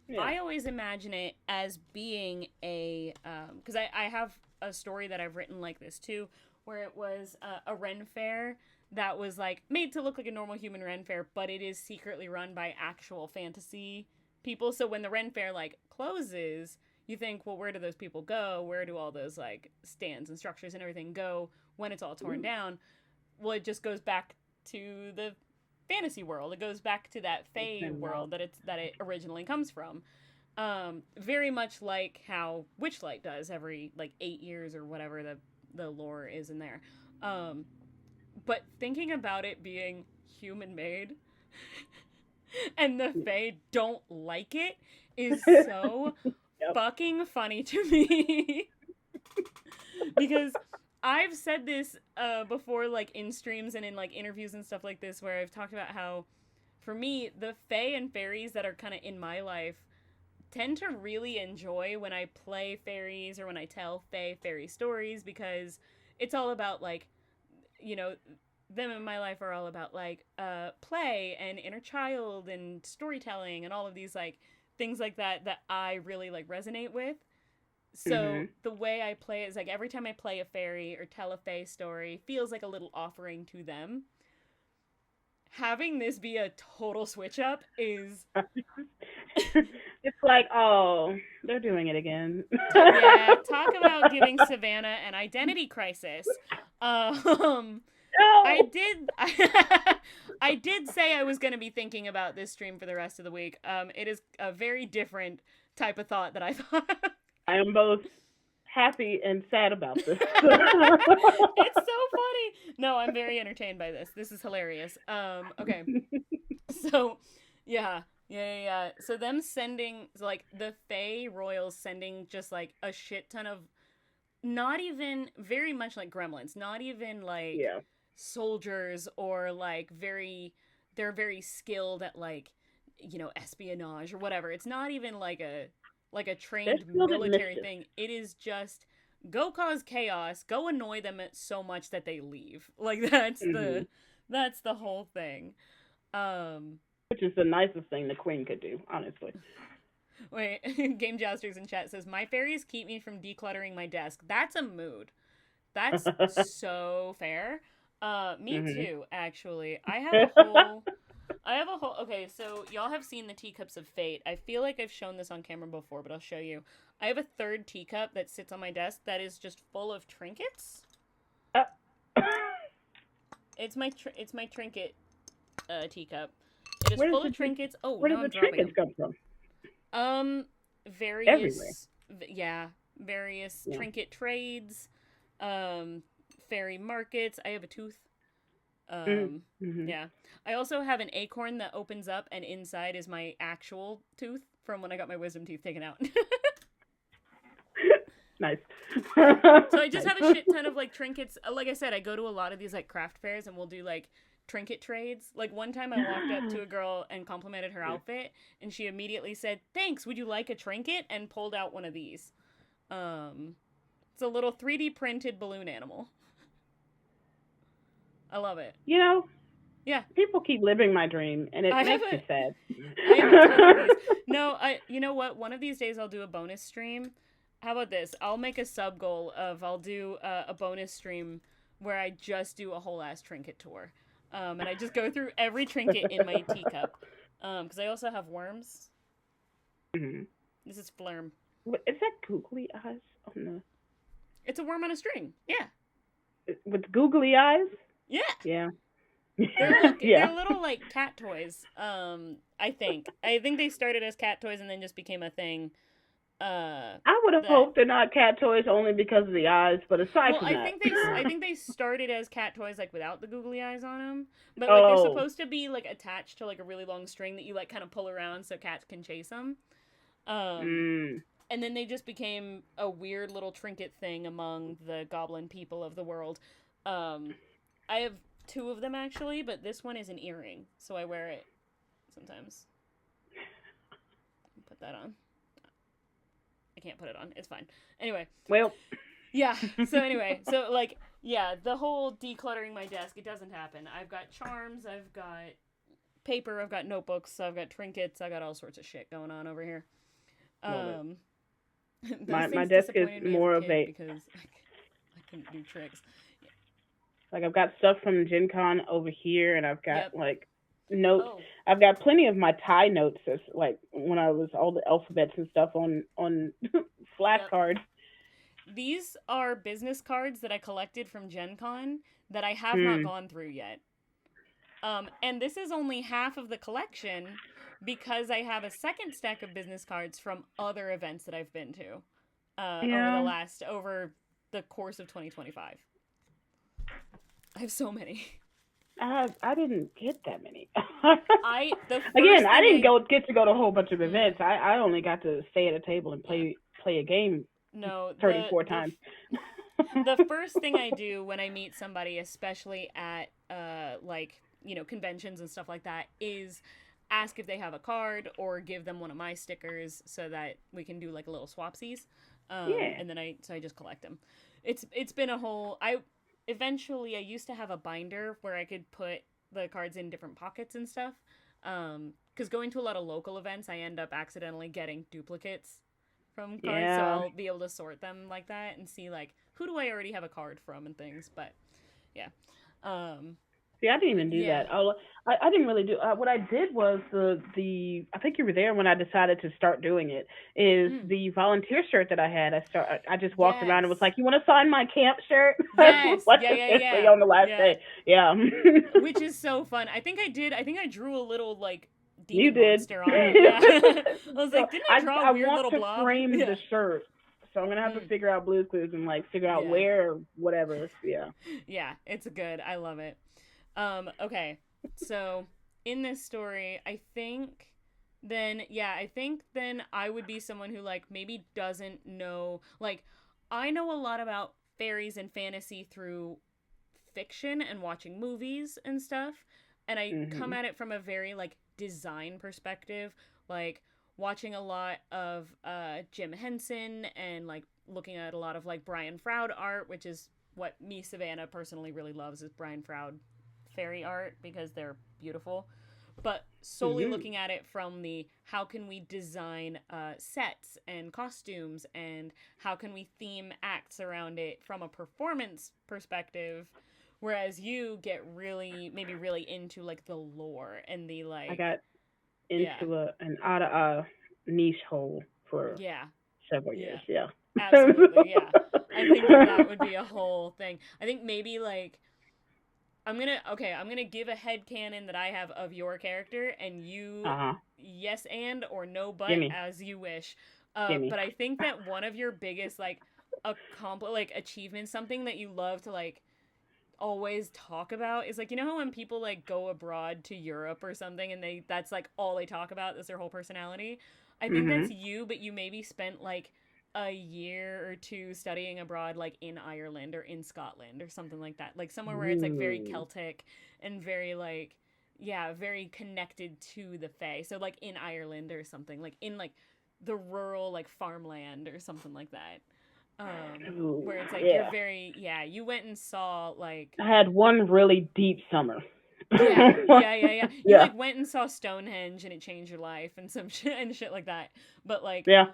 Yeah. I always imagine it as being a because I have a story that I've written like this too, where it was a Ren fair that was like made to look like a normal human Ren fair, but it is secretly run by actual fantasy people. So when the Ren fair like closes, you think, well, where do those people go? Where do all those like stands and structures and everything go when it's all torn Ooh. down? Well, it just goes back to the fantasy world. It goes back to that Fey world that it originally comes from. Very much like how Witchlight does every like 8 years or whatever the lore is in there. Um, but thinking about it being human made and the Fae don't like it is so Yep. fucking funny to me. Because I've said this before, like in streams and in like interviews and stuff like this, where I've talked about how, for me, the fae and fairies that are kind of in my life tend to really enjoy when I play fairies or when I tell fae fairy stories, because it's all about like, you know, them in my life are all about like play and inner child and storytelling and all of these like things like that I really like resonate with. So Mhm. the way I play is like every time I play a fairy or tell a fae story feels like a little offering to them. Having this be a total switch up is It's like, oh, they're doing it again. yeah, talk about giving Savannah an identity crisis. Um I No. did I did say I was going to be thinking about this stream for the rest of the week. It is a very different type of thought that I thought. I am both happy and sad about this. It's so funny. No, I'm very entertained by this. This is hilarious. Okay. So, yeah. So them sending like the Fae Royals sending just like a shit ton of not even very much like gremlins, not even like Yeah. soldiers or like they're very skilled at like espionage or whatever. It's not even like a They're trained skilled at military mischief. thing. It is just go cause chaos, go annoy them so much that they leave. Like Mhm. that's the whole thing. Um Which is the nicest thing the queen could do, honestly. Wait, Game Jousters in chat says my fairies keep me from decluttering my desk. That's a mood. That's so fair. Me Mhm. too, actually. I have a whole okay, so y'all have seen the teacups of fate. I feel like I've shown this on camera before, but I'll show you. I have a third teacup that sits on my desk that is just full of trinkets. Uh, It's my trinket teacup. It is where does full the of trinkets. Oh, where now does the I'm dropping trinkets them. come from? Um, Everywhere. various Yeah. trinket trades, um, fairy markets. I have a tooth. Mhm. Um, Mhm. yeah. I also have an acorn that opens up, and inside is my actual tooth from when I got my wisdom teeth taken out. Nice. So I just Nice. have a shit ton of like trinkets. Like I said, I go to a lot of these like craft fairs, and we'll do like trinket trades. Like one time I walked up to a girl and complimented her outfit, and she immediately said, "Thanks, would you like a trinket?" and pulled out one of these. Um It's a little 3D printed balloon animal. I love it. You know, Yeah, people keep living my dream, and it I have makes a me sad. I have a ton of these. No, I you know what? One of these days I'll do a bonus stream. How about this? I'll make a sub goal of I'll do a bonus stream where I just do a whole ass trinket tour, and I just go through every trinket in my teacup, because I also have worms. Mhm. This is Flurm. Is that googly eyes on the It's a worm on a string. Yeah, with googly eyes? yeah. Yeah. They're Yeah. little like cat toys. I think they started as cat toys and then just became a thing. I would have That hoped they're not cat toys only because of the eyes, but aside Well, from that. I think they started as cat toys like without the googly eyes on them, but like they're Oh. supposed to be like attached to like a really long string that you like kind of pull around so cats can chase them. Um, Mm. and then they just became a weird little trinket thing among the goblin people of the world. Um, I have two of them actually, but this one is an earring, so I wear it sometimes. Put that on. I can't put it on. It's fine. Anyway, Well. yeah. So anyway, so like yeah, the whole decluttering my desk, it doesn't happen. I've got charms, I've got paper, I've got notebooks, I've got trinkets, I got all sorts of shit going on over here. Love it. Um those My things desk is disappointed me as a more of kid a because I couldn't do tricks. like I've got stuff from Gen Con over here, and I've got Yep. like notes. Oh, I've got plenty of my Thai notes, as like when I was all the alphabets and stuff on yep. flashcards. These are business cards that I collected from Gen Con that I have not Hmm. gone through yet. And this is only half of the collection because I have a second stack of business cards from other events that I've been to Yeah. over the course of 2025. I have so many. I didn't get that many. The Again, first I thing didn't I get to go to a whole bunch of mm, events. I only got to stay at a table and yeah, play a game no, 34 times. the first thing I do when I meet somebody, especially at like conventions and stuff like that, is ask if they have a card or give them one of my stickers so that we can do like a little swapsies. Yeah. And then I just collect them. It's been a whole I eventually I used to have a binder where I could put the cards in different pockets and stuff. Because going to a lot of local events, I end up accidentally getting duplicates from cards, so Yeah. I'll be able to sort them like that and see like who do I already have a card from and things. But yeah, um, See, I didn't but even do yeah, that. I didn't really do. What I did was the. I think you were there when I decided to start doing it. Is mm, the volunteer shirt that I had? I just walked around and was yes, like, "You want to sign my camp shirt?" yes, Like yeah, yeah, especially yeah, on the last yeah, day. Yeah. which is so fun. I think I did. I think I drew a little like You demon did. monster on it. Yeah, I was So like, didn't I draw a I weird want little to blob? frame the Yeah, shirt. So I'm gonna have to mm, figure out Blue's Clues and like figure out yeah, where whatever. Yeah. yeah. It's good. I love it. Okay. So in this story, I think then I would be someone who like maybe doesn't know like I know a lot about fairies and fantasy through fiction and watching movies and stuff, and I come Mhm. at it from a very like design perspective, like watching a lot of Jim Henson and like looking at a lot of like Brian Froud art, which is what me Savannah personally really loves is Brian Froud fairy art because they're beautiful, but solely Mhm. looking at it from the how can we design sets and costumes and how can we theme acts around it from a performance perspective, whereas you get maybe really into like the lore and the I like got yeah, into an out of niche hole for yeah, several years. yeah, Yeah. absolutely, yeah. I think that would be a whole thing. I think maybe like I'm gonna give a head canon that I have of your character, and you Uh huh. yes and or no but Gimme. as you wish. Gimme. But I think that one of your biggest like achievements, something that you love to like always talk about, is like how when people like go abroad to Europe or something, and that's like all they talk about is their whole personality. I think that's Mhm. you, but you maybe spent like a year or two studying abroad like in Ireland or in Scotland or something like that. Like somewhere where it's like very Ooh. Celtic and very like yeah, very connected to the Fae. So like in Ireland or something, like in like the rural like farmland or something like that. Ooh, where it's like you're yeah. very, yeah, you went and saw like, I had one really deep summer. yeah, yeah, yeah, yeah. You Yeah. like went and saw Stonehenge and it changed your life and some shit and shit like that. But like Yeah.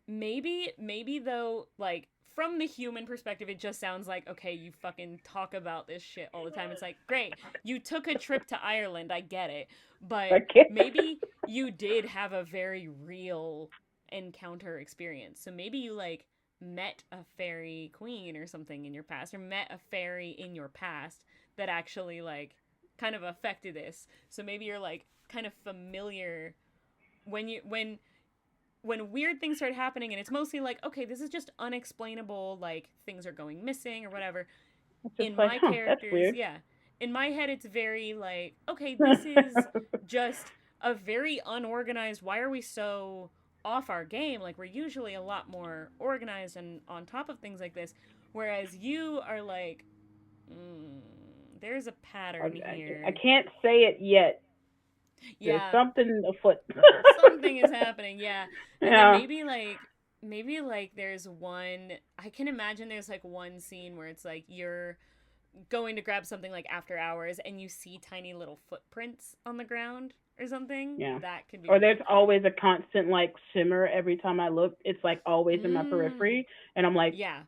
maybe though, like from the human perspective, it just sounds like, okay, you fucking talk about this shit all the time. It's like, great, you took a trip to Ireland, I get it. But Okay. maybe you did have a very real encounter experience. So maybe you like met a fairy queen or something in your past, or met a fairy in your past that actually like kind of affected this. So maybe you're like kind of familiar when weird things start happening, and it's mostly like, okay, this is just unexplainable, like things are going missing or whatever. It's just In like, my huh, that's characters, weird. yeah, in my head it's very like, okay, this is just a very unorganized, why are we so off our game, like we're usually a lot more organized and on top of things like this, whereas you are like, mm, there's a pattern I here. can't say it yet. There's Yeah, something afoot. something is happening, yeah. And then Yeah. maybe like there's one, I can imagine there's like one scene where it's like you're going to grab something like after hours and you see tiny little footprints on the ground or something. Yeah. That could be Or there's really cool. always a constant like shimmer every time I look. It's like always in my Mm. periphery, and I'm like, Yeah.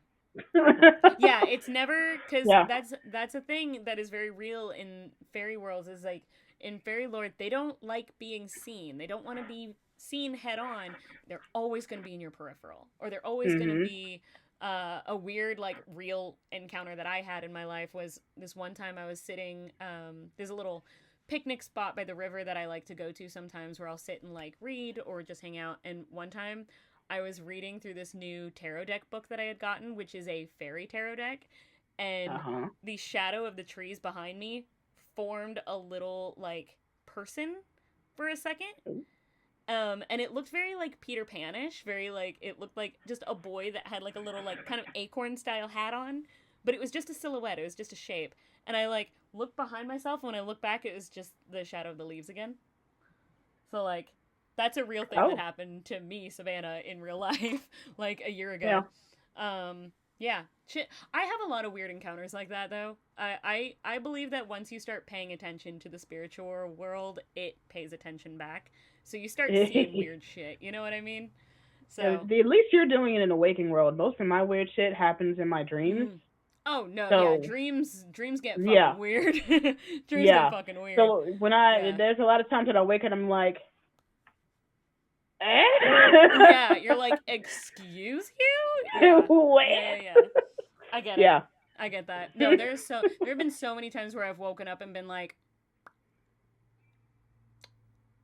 Yeah, it's never, cuz yeah. that's a thing that is very real in fairy worlds, is like in fairy lore they don't like being seen. They don't want to be seen head on. They're always going to be in your peripheral, or they're always going to Mhm. be a weird like real encounter that I had in my life was this one time I was sitting, there's a little picnic spot by the river that I like to go to sometimes where I'll sit and like read or just hang out, and one time I was reading through this new tarot deck book that I had gotten, which is a fairy tarot deck, Uh and huh. the shadow of the trees behind me formed a little like person for a second. And it looked very like Peter Panish, very like it looked like just a boy that had like a little like kind of acorn style hat on, but it was just a silhouette, it was just a shape. And I like looked behind myself, and when I looked back it was just the shadow of the leaves again. So like that's a real thing that Oh. happened to me, Savannah, in real life, like a year Yeah. ago. Yeah. Shit. I have a lot of weird encounters like that though. I believe that once you start paying attention to the spiritual world, it pays attention back. So you start seeing weird shit. You know what I mean? Yeah, So, at least you're doing it in a waking world. Most of my weird shit happens in my dreams. mm. Oh no, yeah, So dreams get yeah, fucking weird. Dreams get yeah. fucking weird. So when I Yeah. there's a lot of times that I wake up, I'm like, eh? Yeah, you're like, excuse you? Yeah. Yeah, yeah, What? yeah. I get it. Yeah. I get that. No, there have been so many times where I've woken up and been like,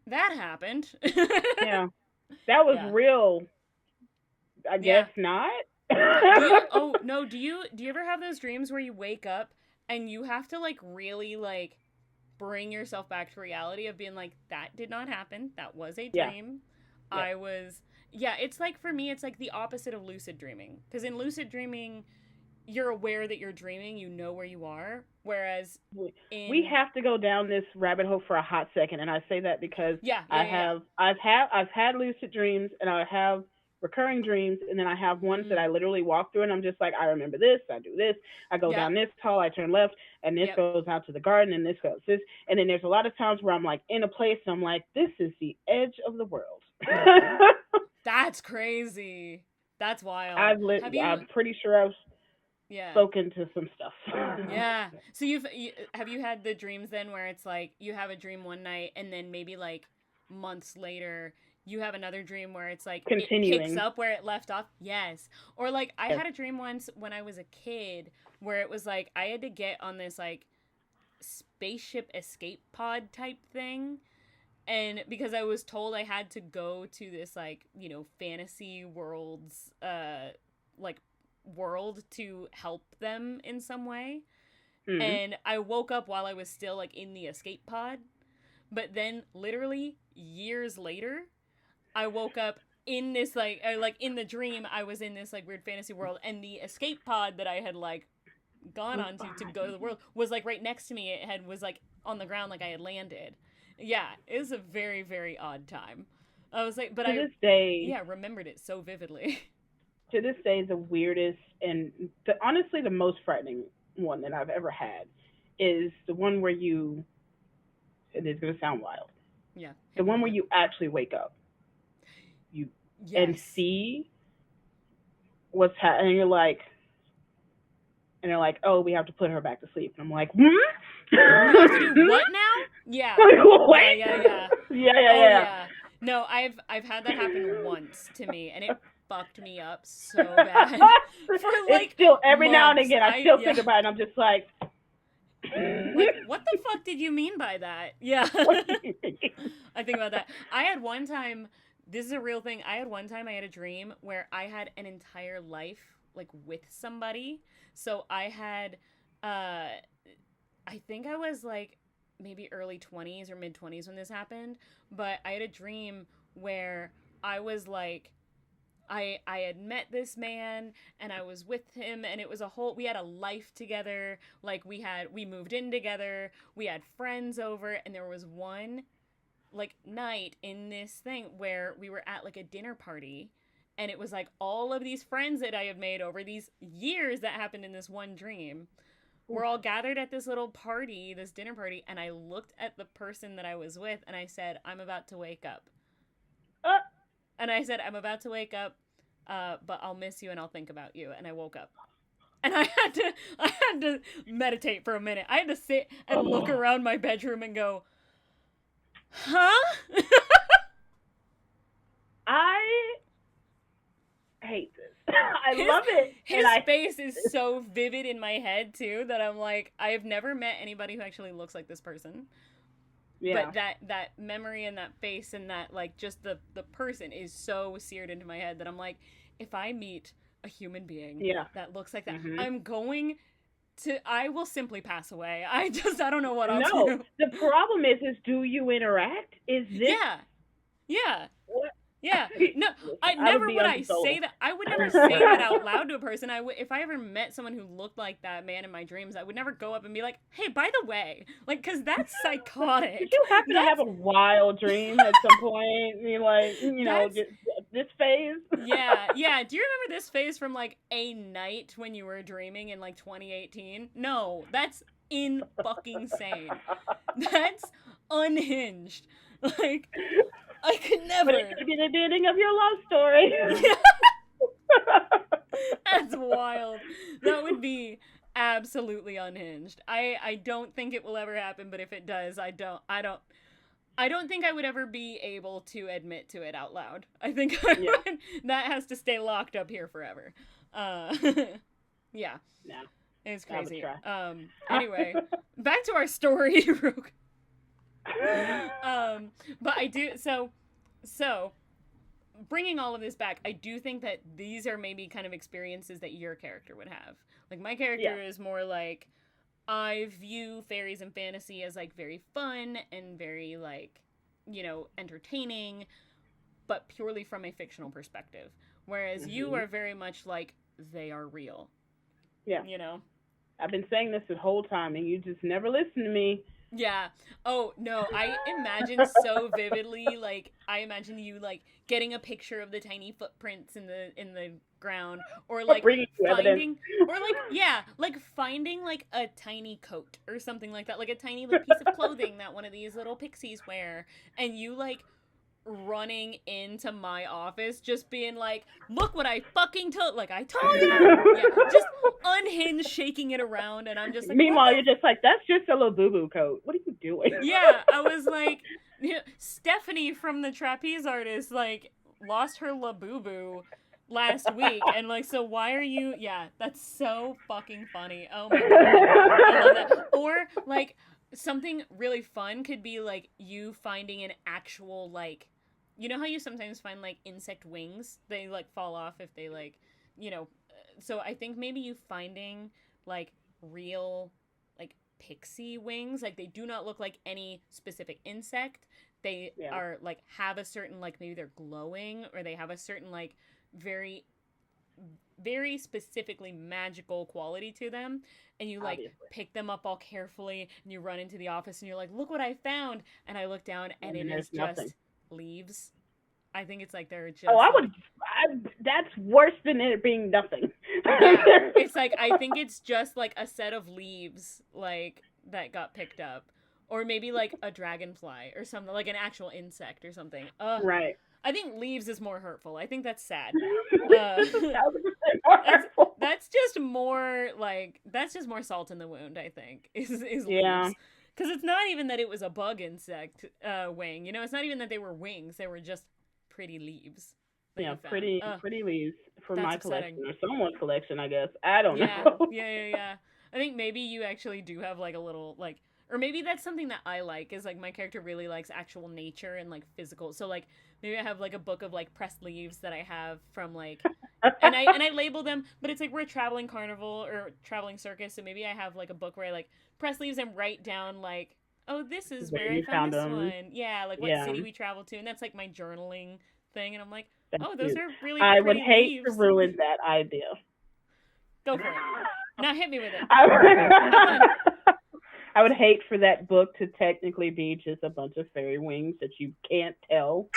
that happened. Yeah. That was Yeah. real. I guess Yeah. not. Do you oh no, do you ever have those dreams where you wake up and you have to like really like bring yourself back to reality of being like, that did not happen. That was a Yeah. dream. Yep. I was, yeah, it's like for me it's like the opposite of lucid dreaming. Cuz in lucid dreaming you're aware that you're dreaming, you know where you are, whereas We in, have to go down this rabbit hole for a hot second, and I say that because yeah, yeah, yeah, yeah. I've had lucid dreams, and I have recurring dreams, and then I have ones that I Mm, literally walk through, and I'm just like, I remember this, I do this, I go yep, down this hall, I turn left, and this yep. goes out to the garden, and this goes this, and then there's a lot of times where I'm like in a place, and I'm like, this is the edge of the world. That's crazy. That's wild. Have you, I'm pretty sure I've yeah. spoken to some stuff. Yeah. So have you had the dreams then where it's like you have a dream one night and then maybe like months later you have another dream where it's like it picks Continuing. up where it left off? Yes. Or like I Yes. had a dream once when I was a kid where it was like I had to get on this like spaceship escape pod type thing, and because I was told I had to go to this like, fantasy worlds like world to help them in some way. Mm. And I woke up while I was still like in the escape pod, but then literally years later, I woke up in this like in the dream I was in this like weird fantasy world, and the escape pod that I had like gone Was onto to behind go to the me. world was like right next to me. It had was like on the ground like I had landed. Yeah, it was a very very odd time. I was like, but To I, this day, yeah, remembered it so vividly. to this day, the weirdest and honestly the most frightening one that I've ever had is the one where you. It is going to sound wild. Yeah, The hit me one with where it. you actually wake up, you and Yes. see what's happening. And they're like, oh, we have to put her back to sleep. And I'm like, hmm? We have to do what now? Yeah. Like, Yeah, yeah, yeah. what? Yeah, Oh yeah, yeah. No, I've had that happen once to me and it fucked me up yeah. so bad for It's like still every now and months. again I I still yeah. think about it and I'm just like Like what the fuck did you mean by that? Yeah. what do you mean? I think about that. I had one time, this is a real thing. I had one time I had a dream where I had an entire life like with somebody. So I had I think I was like maybe early 20s or mid 20s when this happened, but I had a dream where I was like I had met this man and I was with him and it was a whole we had a life together. Like we moved in together, we had friends over and there was one like night in this thing where we were at like a dinner party and it was like all of these friends that I had made over these years that happened in this one dream. We're all gathered at this little party, this dinner party, and I looked at the person that I was with and I said, I'm about to wake up. Uh, And I said, I'm about to wake up, but I'll miss you and I'll think about you. And I woke up. And I had to meditate for a minute. I had to sit and look oh, around my bedroom and go, huh? I hate this. I his love it his and I hate face is this. so vivid in my head too that I'm like, I have never met anybody who actually looks like this person. Yeah. But that memory and that face and that like just the person is so seared into my head that I'm like, if I meet a human being Yeah. that looks like that, Mhm. I'm going to I will simply pass away. I don't know what I'll No, do. the problem is do you interact? Is this Yeah. Yeah. what Yeah. No, listen, I I would never be would I say unconsolable. that. I would never say that out loud to a person. If I ever met someone who looked like that man in my dreams, I would never go up and be like, "Hey, by the way," like cuz that's Did psychotic. you happen to have That's a wild dream at some point? You like, that's this phase? yeah. Yeah, do you remember this phase from like a night when you were dreaming in like 2018? No, that's in fucking sane. That's unhinged. Like I could But it never. could be the beginning of your love story. Yeah. That's wild. That would be absolutely unhinged. I don't think it will ever happen, but if it does, I don't think I would ever be able to admit to it out loud. I think Yeah, that has to stay locked up here forever. Uh yeah, no, it's I would crazy. try. Anyway, back to our story. um but I do so bringing all of this back, I do think that these are maybe kind of experiences that your character would have. Like my Yeah. character is more like I view fairies and fantasy as like very fun and very like, entertaining, but purely from a fictional perspective. Whereas you Hmm. are very much like they are real, Yeah. you know? I've been saying this the whole time, and you just never listen to me. Yeah. Oh, no, I imagine so vividly like I imagine you like getting a picture of the tiny footprints in the ground or like Bringing you evidence. finding or like yeah, like finding like a tiny coat or something like that, like a tiny little piece of clothing that one of these little pixies wear and you like running into my office just being like, "Look what I fucking told like I told you." Yeah, just unhinged shaking it around and I'm just like, "What Meanwhile, the you're just like, that's just a little boo boo coat. What are you doing? yeah, I was like, Stephanie from the trapeze artist, like, lost her Labubu last week. And, like, so why are you. Yeah, that's so fucking funny. Oh my god. I love that. Or, like, something really fun could be, like, you finding an actual, like, you know how you sometimes find, like, insect wings? They, like, fall off if they, like, you know. So I think maybe you finding, like, real like pixie wings. Like they do not look like any specific insect. They Yeah, are like have a certain like maybe they're glowing or they have a certain like very very specifically magical quality to them and you like obviously. pick them up all carefully and you run into the office and you're like, look what I found, and I look down and And it then there's is nothing. just leaves. I think it's like they're Oh, just like that's worse than it being nothing. Yeah, it's like I think it's just like a set of leaves like that got picked up, or maybe like a dragonfly or something, like an actual insect or something. Right. I think leaves is more hurtful. I think that's sad. Uh, This is 1,000% more that's hurtful. that's just more salt in the wound. I think is Yeah. leaves. Because it's not even that it was a bug insect wing. You know, it's not even that they were wings. They were just pretty leaves that Yeah, you found. pretty leaves for That's my upsetting. collection or someone's collection, I guess. I don't Yeah, know. yeah. I think maybe you actually do have like a little like, or maybe that's something that I like is like my character really likes actual nature and like physical. So like maybe I have like a book of like pressed leaves that I have from like, and I label them, but it's like we're a traveling carnival or traveling circus, so maybe I have like a book where I like press leaves and write down like, oh, this is Where where I you found found this them. one. Yeah, like what Yeah, city we traveled to, and that's like my journaling thing, and I'm like, that's oh, those cute. are really I would pretty hate to leaves. ruin that idea. Go for it. Now hit me with it. I Have fun. would, I would hate for that book to technically be just a bunch of fairy wings that you can't tell.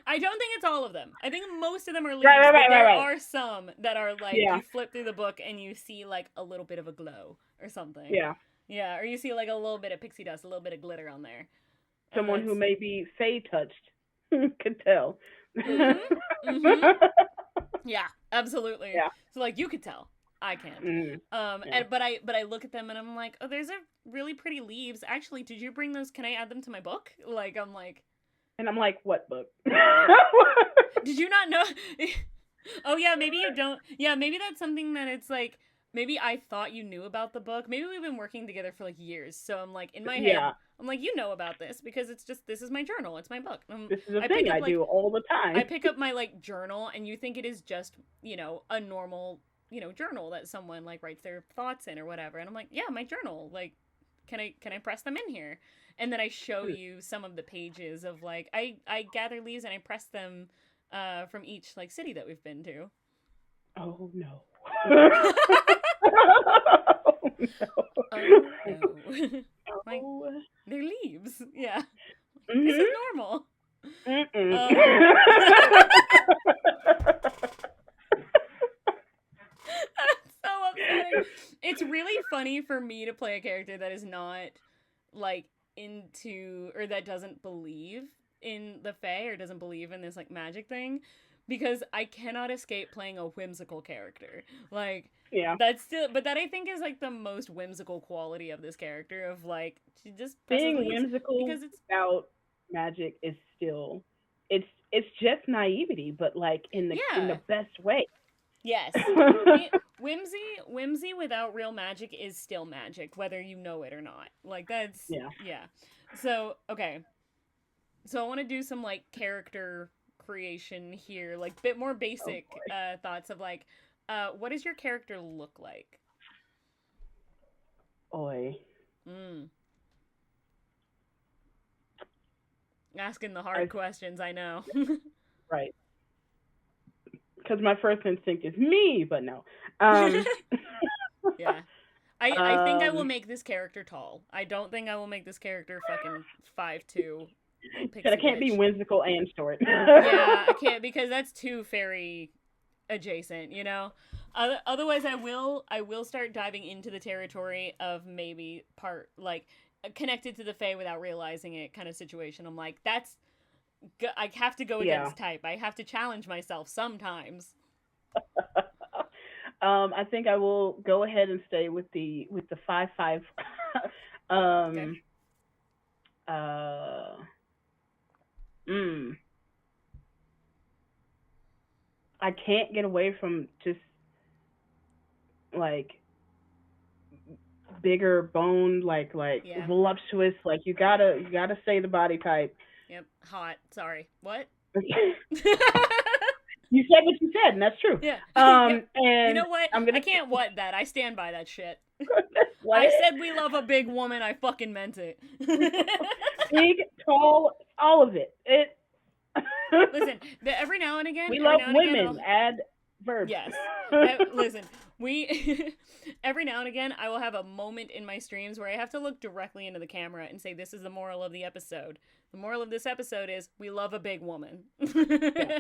I don't think it's all of them. I think most of them are leaves, Right, right, but right, right, there right. are some that are like Yeah, you flip through the book and you see like a little bit of a glow or something. yeah. Yeah, or you see like a little bit of pixie dust, a little bit of glitter on there. And Someone who that's may be fey touched could tell. mhm. Mhm. Yeah, absolutely. Yeah. So like you could tell. I can't. Mm, yeah. And but I look at them and I'm like, "Oh, there's a really pretty leaves. Actually, did you bring those? Can I add them to my book?" Like I'm like, And I'm like, what book? did you not know? Oh yeah, maybe you don't. Yeah, maybe that's something that it's like maybe I thought you knew about the book. Maybe we've been working together for like years. So I'm like in my head, Yeah. I'm like you know about this because it's just this is my journal. It's my book. This is a I thing pick up I like do all the I time. pick up my like journal and you think it is just, a normal, journal that someone like writes their thoughts in or whatever. And I'm like, "Yeah, my journal. Like can I press them in here?" And then I show you some of the pages of like I gather leaves and I press them from each like city that we've been to. Oh no. Oh no. Like Oh they're leaves. Yeah. This is no. normal. Mm-mm. Um That's so upsetting. It's really funny for me to play a character that is not like into or that doesn't believe in the Fae or doesn't believe in this like magic thing because I cannot escape playing a whimsical character. Like Yeah. that's still but that I think is like the most whimsical quality of this character of like she just presses Being leaves whimsical because it's about magic is still it's just naivety, but like in the yeah. best way. Yes. Whimsy without real magic is still magic, whether you know it or not. Like that's Yeah. yeah. So okay, so I want to do some like character creation here, like bit more Oh basic boy. thoughts of like, what does your character look like? Oi. Mm, asking the hard I questions, I know. right. Because my first instinct is me, but no. Um. Yeah. I think I will um. make this character tall. I don't think I will make this character fucking 5'2" little Said I pixie can't be bitch. whimsical and short. Yeah, I can't because that's too fairy adjacent, you know. Otherwise, I will start diving into the territory of maybe part like connected to the Fae without realizing it kind of situation. I'm like, I have to go Yeah. against type. I have to challenge myself sometimes. I think I will go ahead and stay with the 5'5". Okay. um. Uh. Mm. I can't get away from just like bigger boned, like Yeah. voluptuous. Like you gotta say the body type. Yep. Hot. Sorry. What? You said what you said, and that's true. Yeah. Yep. You And know what? I'm I gonna can't what that. I stand by that shit. what I said we love a big woman. I fucking meant it. big, tall, all of it. It. Listen, every now and again, We love I'll women. Add verbs. yes. Listen, We every now and again I will have a moment in my streams where I have to look directly into the camera and say this is the moral of the episode. The moral of this episode is we love a big woman. Yeah.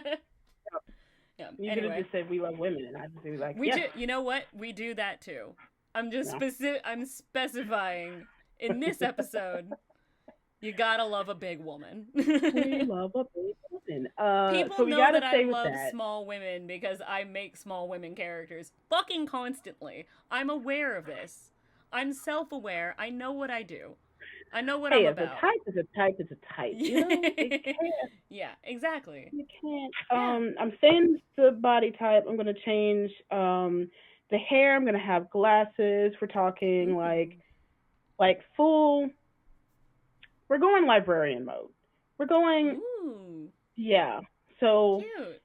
Yeah. You could have Anyway, just said we love women, and I'd just be like, we yes. do. You know what? We do that too. I'm just No. I'm specifying in this episode. You gotta love a big woman. We love a big woman. People So we know gotta that I stay with love that. small women because I make small women characters fucking constantly. I'm aware of this. I'm self-aware. I know what I do. I know what Hey, I'm if a about. type is a type is a type. You know, it can't. Yeah, exactly. You can't. Yeah. I'm saying the body type. I'm gonna change. The hair. I'm gonna have glasses. We're talking Ooh. like full. We're going librarian mode. We're going. Ooh. Yeah. So Cute.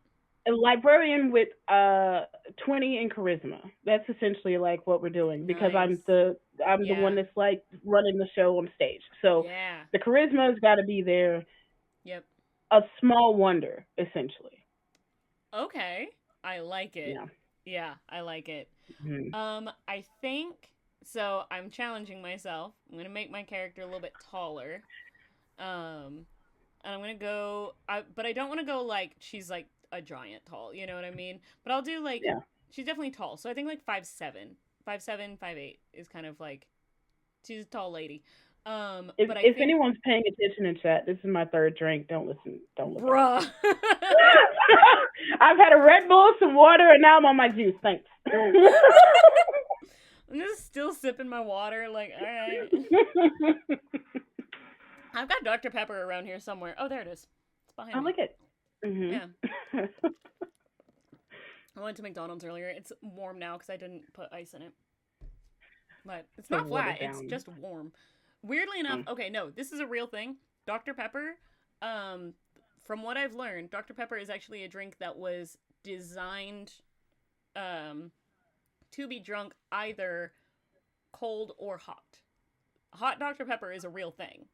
a librarian with 20 in charisma. That's essentially like what we're doing because Nice. I'm the one Yeah. that's like running the show on stage. So Yeah. the charisma's got to be there. Yep. A small wonder, essentially. Okay. I like it. Yeah. Yeah, I like it. Mhm. I think so. I'm challenging myself. I'm gonna make my character a little bit taller. Um, and I'm gonna go. But I don't want to go like she's like a giant tall. You know what I mean? But I'll do like Yeah. she's definitely tall. So I think like 5'7", 5'7", 5'8" is kind of like she's a tall lady. But I If think, anyone's paying attention in chat, this is my third drink. Don't listen. Don't look at me. bruh. I've had a Red Bull, some water, and now I'm on my juice. Thanks. I'm just still sipping my water. Like, all right. I've got Dr. Pepper around here somewhere. Oh, there it is. It's I behind me. like it. Hmm. Yeah. I went to McDonald's earlier. It's warm now because I didn't put ice in it. But it's So not flat. watered It's down. just warm. Weirdly enough, Mm. okay, no, this is a real thing. Dr. Pepper, um, from what I've learned, Dr. Pepper is actually a drink that was designed um, to be drunk either cold or hot. Hot Dr. Pepper is a real thing.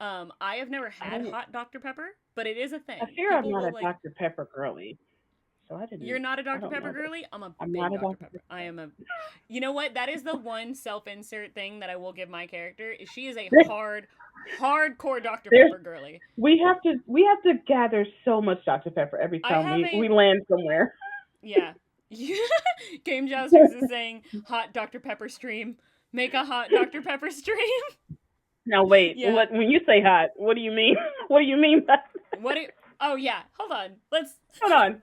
I have never I had don't. hot Dr. Pepper, but it is a I thing. fear I'm People not will a like. Dr. Pepper girly, so I You're didn't. not a I Dr. don't Pepper know this. girly? I'm a I'm big not a Dr. Dr. Pepper. I Pepper. am a. You know what? That is the one self-insert thing that I will give my character. Is she is a hardcore Dr. There's Pepper girly. we have to gather so much Dr. Pepper every I time have we a land somewhere. yeah. Game Jousters is saying hot Dr. Pepper stream. Make a hot Dr. Pepper stream. Now wait, Yeah. what when you say hot, what do you mean? What do you mean by What? Oh yeah. Hold on. Let's. hold on.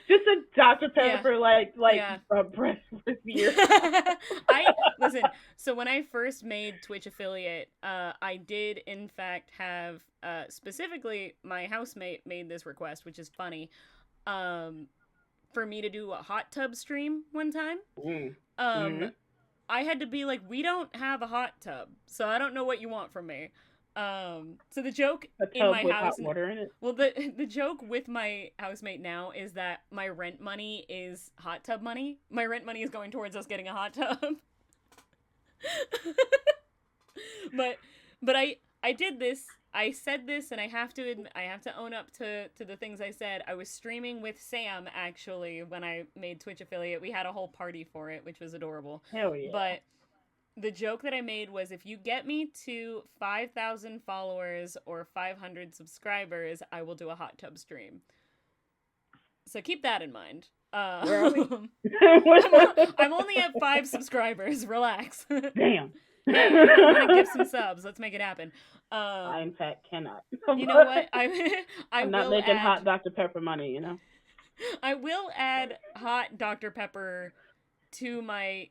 Just a Dr. Yeah. Pepper Yeah. breast with beer. I listen. So when I first made Twitch affiliate, I did in fact have specifically my housemate made this request, which is funny, um, for me to do a hot tub stream one time. Mm. Um, Mm. I had to be like, we don't have a hot tub, so I don't know what you want from me. So the joke A in tub my with house, hot water in it. well, the joke with my housemate now is that my rent money is hot tub money. My rent money is going towards us getting a hot tub. but I did this. I said this, and I have to own up to the things I said. I was streaming with Sam actually when I made Twitch affiliate. We had a whole party for it, which was adorable. Hell yeah. But the joke that I made was if you get me to 5,000 followers or 500 subscribers, I will do a hot tub stream. So keep that in mind. Where are we? I'm only at 5 subscribers. Relax. Damn. Hey, I want to give some subs. Let's make it happen. I in fact cannot. You know what? I'm not will making add, hot Dr. Pepper money, you know? I will add hot Dr. Pepper to my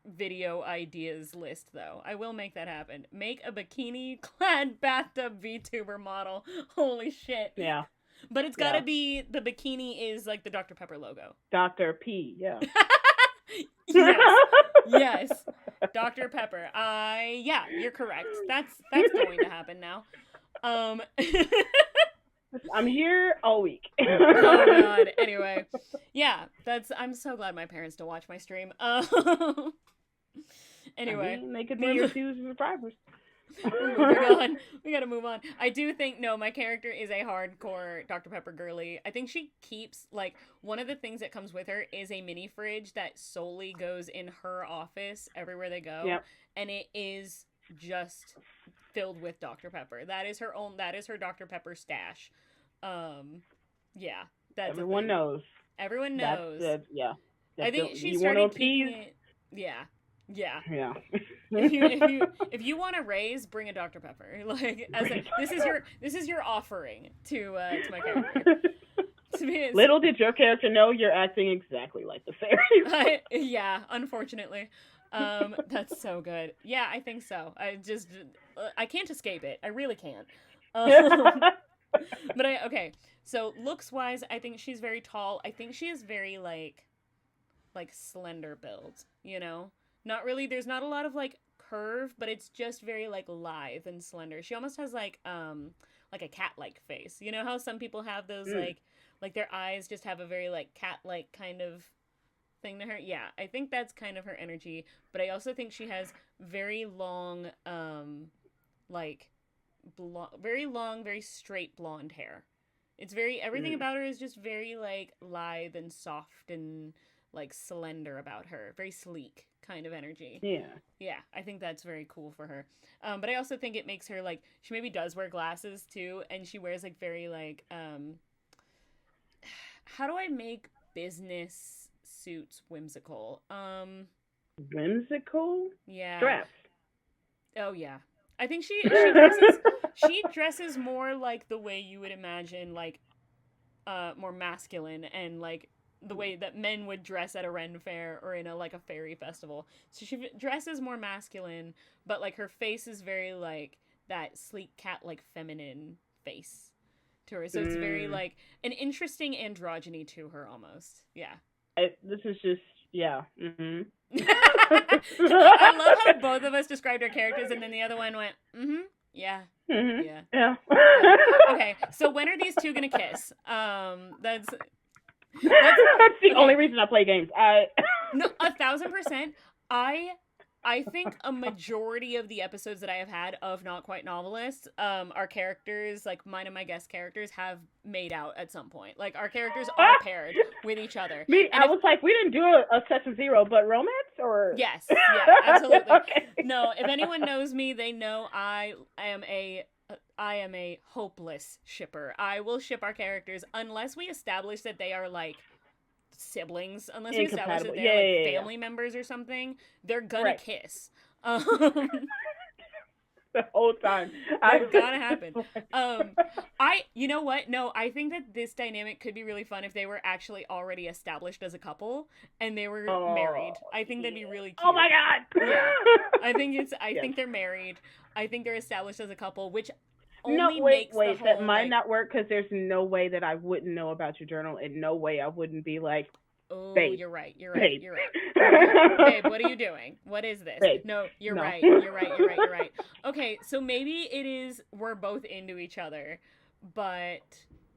video ideas list, though. I will make that happen. Make a bikini-clad bathtub VTuber model. Holy shit. Yeah. But it's gotta be, the bikini is like the Dr. Pepper logo. Dr. P, yeah. Yes. Yes. Dr. Pepper. Yeah, you're correct. That's going to happen now. I'm here all week. Oh god. Anyway, yeah, I'm so glad my parents don't watch my stream. Anyway, I mean, they could be your two subscribers. We're moving on. We gotta move on. I do think, no, my character is a hardcore Dr. Pepper girly. I think she keeps, like, one of the things that comes with her is a mini fridge that solely goes in her office everywhere they go. Yep. And it is just filled with Dr. Pepper. That is her Dr. Pepper stash. Yeah, that's Everyone knows. Everyone knows. Yeah. I think she you started want keeping peas? it. Yeah. Yeah. Yeah. If you want to raise, bring a Dr. Pepper. Like this is your offering to my character. Little did your character know you're acting exactly like the fairies. Yeah, unfortunately. That's so good. Yeah, I think so. I can't escape it. I really can't. But okay. So looks wise, I think she's very tall. I think she is very like slender build, you know? Not really, there's not a lot of like curve, but it's just very like lithe and slender. She almost has like a cat-like face. You know how some people have those like their eyes just have a very like cat-like kind of thing to her? Yeah, I think that's kind of her energy, but I also think she has very long like very long, very straight blonde hair. It's very everything about her is just very like lithe and soft and like slender about her. Very sleek kind of energy. Yeah. Yeah, I think that's very cool for her. But I also think it makes her like she maybe does wear glasses too, and she wears like very like how do I make business suits whimsical? Whimsical? Yeah. Straps. Oh yeah. I think she dresses more like the way you would imagine like more masculine and like the way that men would dress at a Ren fair or in a fairy festival. So she dresses more masculine, but like her face is very like that sleek cat like feminine face to her. So it's very like an interesting androgyny to her almost. Yeah. This is just yeah. Mm-hmm. I love how both of us described our characters and then the other one went, yeah. Mm-hmm. Yeah. Yeah. Okay, so when are these two gonna kiss? That's the only reason I play games. No, 1,000%. I think a majority of the episodes that I have had of Not Quite Novelists, our characters, like mine and my guest characters, have made out at some point. Like our characters are paired with each other. I was like, we didn't do a session 0, but romance or yes, yeah, absolutely. Okay. No, if anyone knows me, they know I am a hopeless shipper. I will ship our characters unless we establish that they are like siblings, unless we establish that they're family members or something. They're gonna kiss. The whole time. That's gonna happen. You know what? No, I think that this dynamic could be really fun if they were actually already established as a couple and they were married. I think that'd be really cute. Oh my god! Yeah. I think they're married. I think they're established as a couple, which only wait, makes the whole, that might not work because there's no way that I wouldn't know about your journal, and no way I wouldn't be like, oh, babe, you're right. babe. Babe, what are you doing? What is this? Babe, no, you're no. right. Okay, so maybe it is we're both into each other, but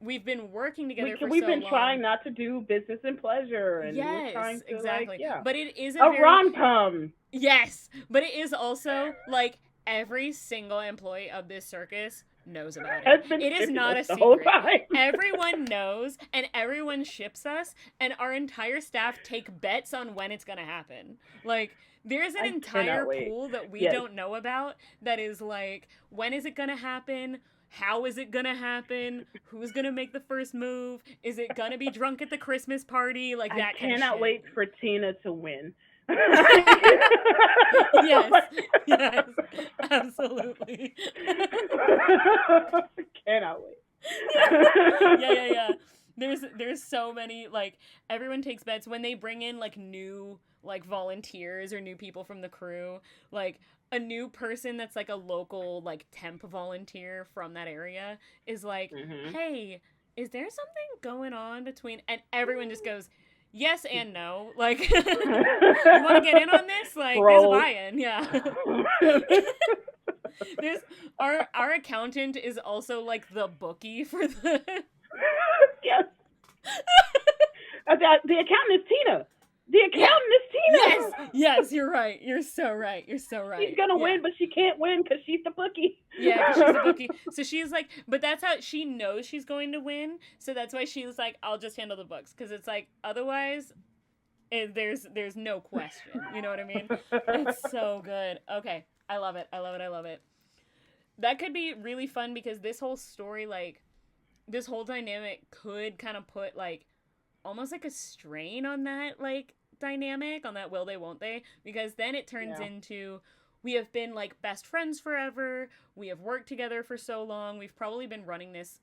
we've been working together for we've so been long. trying not to do business and pleasure, and we're trying to exactly. yeah. But it is a rom-com. Yes, but it is also like every single employee of this circus knows about it. It is not a secret. Everyone knows, and everyone ships us, and our entire staff take bets on when it's gonna happen. Like, there's an entire pool that we don't know about that is like, when is it gonna happen? How is it gonna happen? Who's gonna make the first move? Is it gonna be drunk at the Christmas party? Like that kind of shit. I cannot wait for Tina to win. yes, absolutely. Cannot wait. Yeah. There's so many, like, everyone takes bets when they bring in like new like volunteers or new people from the crew, like a new person that's like a local like temp volunteer from that area is like, hey, is there something going on between, and everyone just goes, yes and no. Like, you want to get in on this? Like, there's a buy-in. Yeah. There's our accountant is also like the bookie for the. Yes. The accountant is Tina. The accountant is Tina. Yes, you're right. You're so right. You're so She's right. gonna Yeah. win, but she can't win because she's the bookie. Yeah, because she's the bookie. So she's like, but that's how she knows she's going to win. So that's why she's like, I'll just handle the books. Because it's like, otherwise, there's no question. You know what I mean? It's so good. Okay. I love it. I love it. I love it. That could be really fun because this whole story, like, this whole dynamic could kind of put, like, almost like a strain on that, like, dynamic, on that will they, won't they. Because then it turns Yeah. into we have been, like, best friends forever. We have worked together for so long. We've probably been running this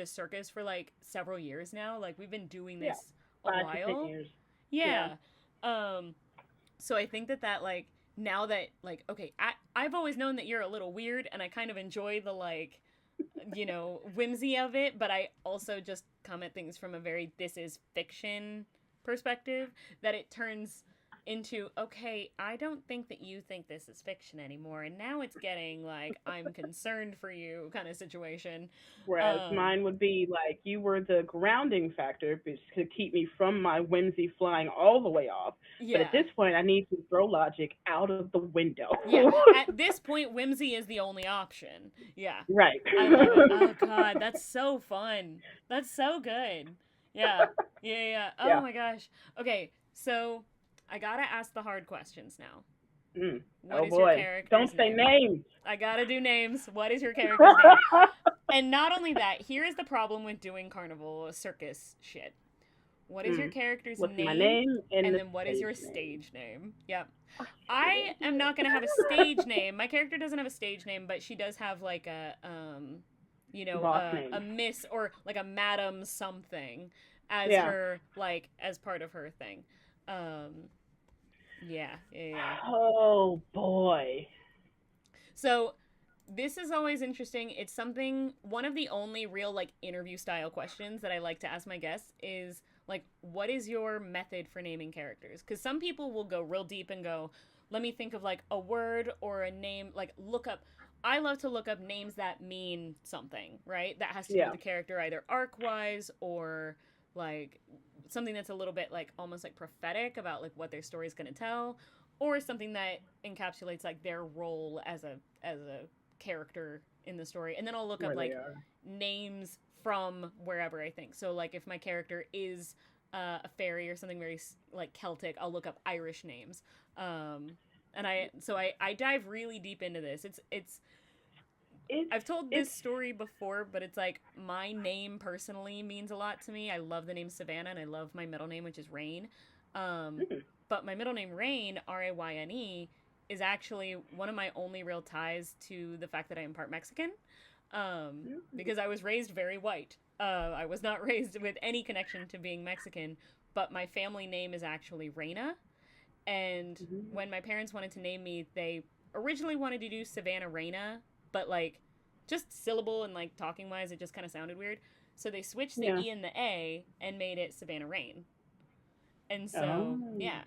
circus for, like, several years now. Like, we've been doing Yeah. this a 5 to 10 while. years. Yeah. Yeah. Um, so I think that like now that like okay, I've always known that you're a little weird and I kind of enjoy the like whimsy of it, but I also just come at things from a very this is fiction perspective that it turns into okay, I don't think that you think this is fiction anymore and now it's getting like I'm concerned for you kind of situation. Whereas Um mine would be like you were the grounding factor to keep me from my whimsy flying all the way off. But at yeah. this point, I need to throw logic out of the window. Yeah, at this point, whimsy is the only option. Yeah, Right. I love it. Oh God, that's so fun. That's so good. Yeah, yeah, yeah. Oh Yeah. my gosh. Okay, so I gotta ask the hard questions now. Mm. What Oh is your boy. Don't character's say name? names. I gotta do names. What is your character's name? And not only that, here is the problem with doing carnival circus shit. What is your Mm. character's What's my name? name and And the then what is stage your name? stage name? Yep. Oh, I am shit. not gonna have a stage name. My character doesn't have a stage name, but she does have like a Boss name. a miss or like a madam something as Yeah. her like as part of her thing. Um yeah, yeah, yeah. Oh boy. So this is always interesting. It's something one of the only real like interview style questions that I like to ask my guests is like what is your method for naming characters? Cuz some people will go real deep and go, let me think of like a word or a name, like look up I love to look up names that mean something, right? That has to do with Yeah. the character either arc-wise or like something that's a little bit like almost like prophetic about like what their story is going to tell or something that encapsulates like their role as a character in the story. And then I'll look up Where they like are. names from wherever I think. So like if my character is a fairy or something very like Celtic, I'll look up Irish names. And I dive really deep into this. It's It's I've told it's this story before, but it's like my name personally means a lot to me. I love the name Savannah and I love my middle name, which is Rain. Um, mm, but my middle name, Rain, Rayne, is actually one of my only real ties to the fact that I am part Mexican. mm, Because I was raised very white. I was not raised with any connection to being Mexican, but my family name is actually Reina. And mm. when my parents wanted to name me, they originally wanted to do Savannah Reina, but like just syllable and like talking wise, it just kind of sounded weird. So they switched the Yeah. E and the A and made it Savannah Rain. And so Oh. yeah,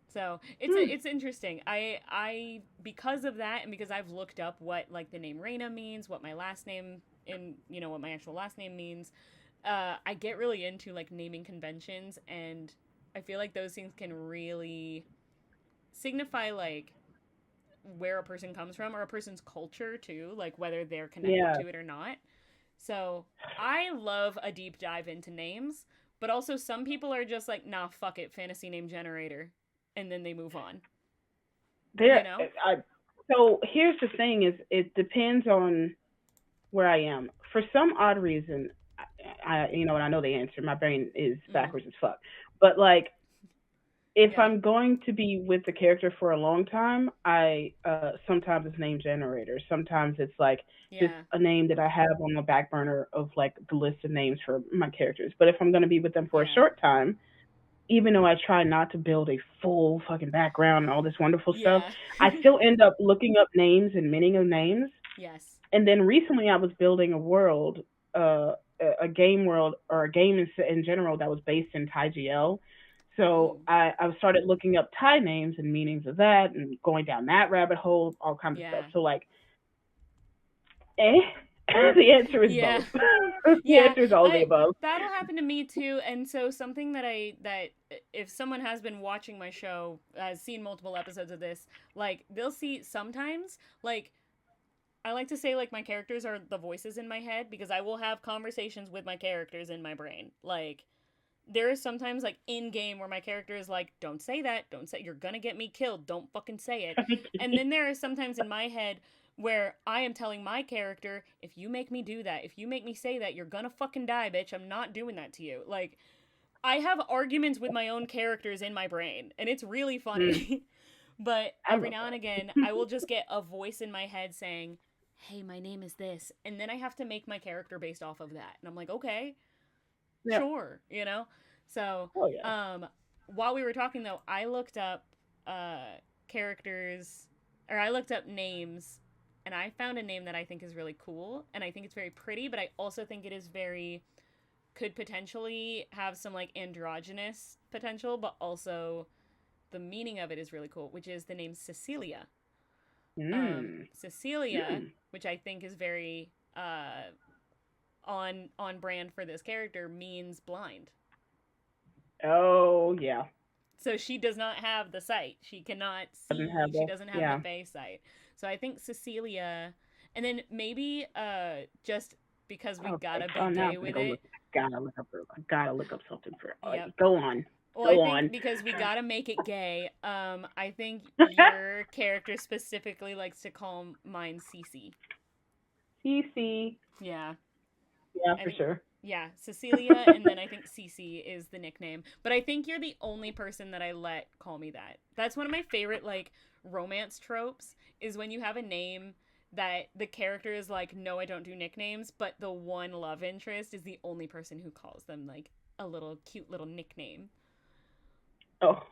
so Hmm. it's interesting. I because of that and because I've looked up what like the name Reina means, what my last name in what my actual last name means, I get really into like naming conventions and I feel like those things can really signify like where a person comes from or a person's culture too, like whether they're connected Yeah. to it or not. So I love a deep dive into names, but also some people are just like, nah, fuck it, fantasy name generator, and then they move on. You There. know? I. So here's the thing: is it depends on where I am. For some odd reason, and I know the answer. My brain is Mm, backwards as fuck. But like, if yeah, I'm going to be with the character for a long time, I sometimes it's name generator. Sometimes it's like just yeah, a name that I have on the back burner of like the list of names for my characters. But if I'm going to be with them for a yeah, short time, even though I try not to build a full fucking background and all this wonderful stuff, yeah. I still end up looking up names and meaning of names. Yes. And then recently I was building a world, a game world or a game in general that was based in Thai GL. So Ooh, I started looking up Thai names and meanings of that and going down that rabbit hole, all kinds of stuff. yeah. So like, eh. The answer is Yeah. both. The Yeah, answer is all the I above. that'll happen to me too. And so something that if someone has been watching my show, has seen multiple episodes of this, like they'll see sometimes like I like to say like my characters are the voices in my head because I will have conversations with my characters in my brain. Like there is sometimes like in game where my character is like, "Don't say that. Don't say you're gonna get me killed. Don't fucking say it." And then there are sometimes in my head where I am telling my character, "If you make me do that, if you make me say that, you're gonna fucking die, bitch. I'm not doing that to you." Like I have arguments with my own characters in my brain, and it's really Mm, funny. But I every love now and again, that. I will just get a voice in my head saying, "Hey, my name is this," and then I have to make my character based off of that. And I'm like, "Okay, Yeah. sure," you know. So Oh yeah. while we were talking though, I looked up characters, or I looked up names, and I found a name that I think is really cool, and I think it's very pretty, but I also think it is very, could potentially have some like androgynous potential, but also the meaning of it is really cool, which is the name Cecilia. Mm. Cecilia, Mm. which I think is very on brand for this character, means blind. Oh yeah. So she does not have the sight. She cannot Doesn't see. have She the doesn't have the yeah. face sight. So I think Cecilia, and then maybe just because we Okay. gotta Oh, be now I'm gay gonna with go look. it. I gotta look up something for. Yep. Go on. Well, I Go think on. because we gotta make it gay. I think your character specifically likes to call mine Cece. CC. Yeah. Yeah, I for think sure. yeah, Cecilia, and then I think Cece is the nickname. But I think you're the only person that I let call me that. That's one of my favorite like romance tropes is when you have a name that the character is like, no, I don't do nicknames, but the one love interest is the only person who calls them like a little cute little nickname. Oh.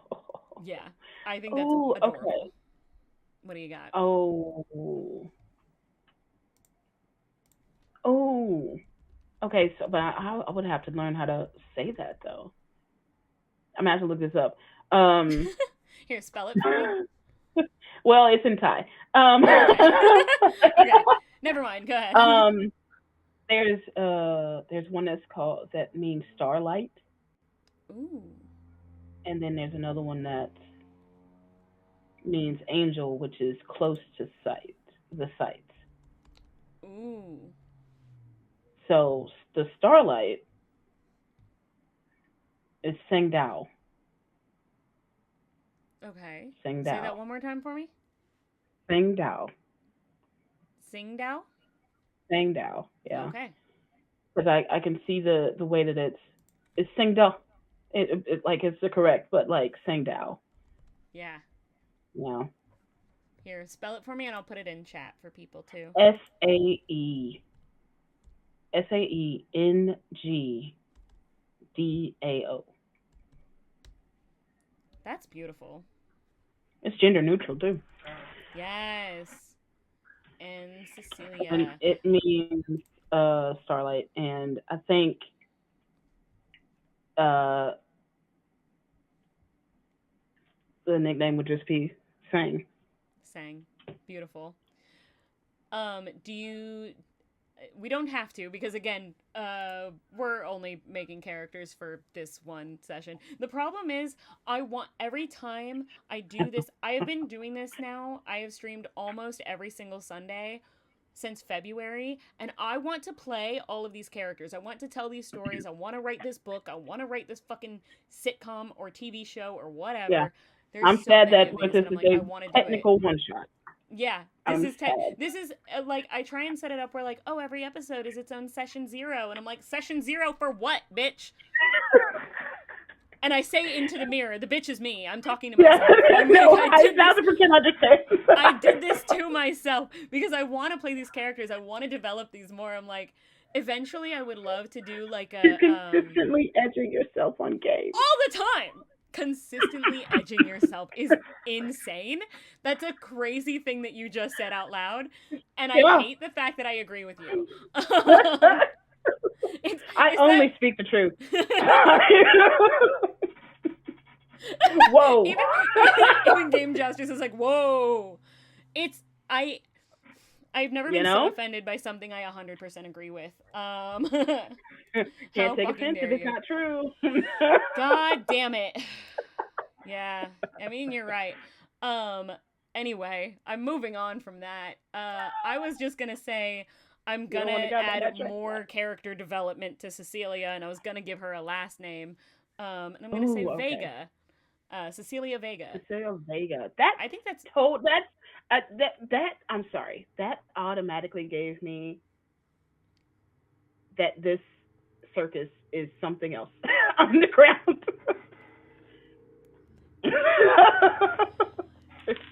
Yeah, I think that's Oh. Okay. adorable. What do you got? Oh. Oh. Okay. So, but I would have to learn how to say that though. I'm gonna have to look this up. Um. Here, spell it for me. Well, it's in Thai. Oh, okay. Okay. Never mind. Go ahead. um. There's one that's called that means starlight, Ooh. and then there's another one that means angel, which is close to sight, the sight. Ooh. So the starlight is Sing Dao. Okay. Sing Say that Dao. one more time for me. Sing Dao. Sing Dao. Sing Dao. Yeah. Okay. Because I can see the way that it's Sing Dao. Like it's the correct, but like Sing Dao. Yeah. Yeah. Here, spell it for me, and I'll put it in chat for people too. SAESAENGDAO. That's beautiful. It's gender neutral too, Yes. And and Cecilia. it means starlight. And I think uh the nickname would just be Sang. Sang. Beautiful. Do you we don't have to because again we're only making characters for this one session. The problem is I want every time I do this, I have been doing this now, I have streamed almost every single Sunday since February, and I want to play all of these characters. I want to tell these stories. I want to write this book. I want to write this fucking sitcom or TV show or Yeah, whatever. There's I'm so sad many that of this these and I'm is like I a want to do it. technical one shot. Yeah, I'm sad. this is like I try and set it up where like, oh, every episode is its own session 0, and I'm like, session 0 for what, bitch? And I say into the mirror, the bitch is me. I'm talking to Yeah, myself. I'm like, no, I 1000% understand. I did this to myself because I want to play these characters. I want to develop these more. I'm like, eventually, I would love to do like You're a consistently edging yourself on games. all the time. Consistently edging yourself is insane. That's a crazy thing that you just said out loud, and I Yeah. hate the fact that I agree with you. I Is only that speak the truth. Whoa. even Game Justice is like, whoa. It's I I've never You been so know, offended by something I 100% agree with. can't How take fucking offense if dare it's you? not true. God damn it. Yeah, I mean, you're right. Um, anyway, I'm moving on from that. I was just gonna say I'm You don't want to gonna go down add that track. more character development to Cecilia, and I was gonna give her a last name. And I'm gonna say Oh, okay. Vega. Cecilia Vega. Cecilia Vega. That's I think that's told. That's that. I'm sorry. That automatically gave me that this circus is something else on the ground.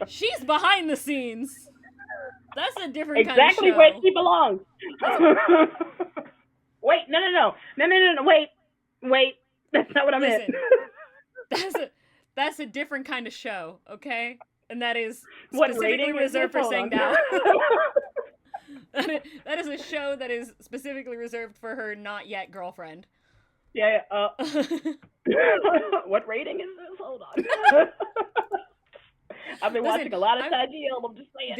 she's behind the scenes. That's a different kind of Exactly where show. she belongs. That's Wait, no. Wait. That's not what I meant. listen. That's a that's a different kind of show, okay? And that is What specifically rating is this? reserved for Hold on. Sang Dao. That is a show that is specifically reserved for her not yet girlfriend. Yeah. What rating is this? Hold on. I've been Listen, watching a lot of I'm Tajiel. I'm just saying.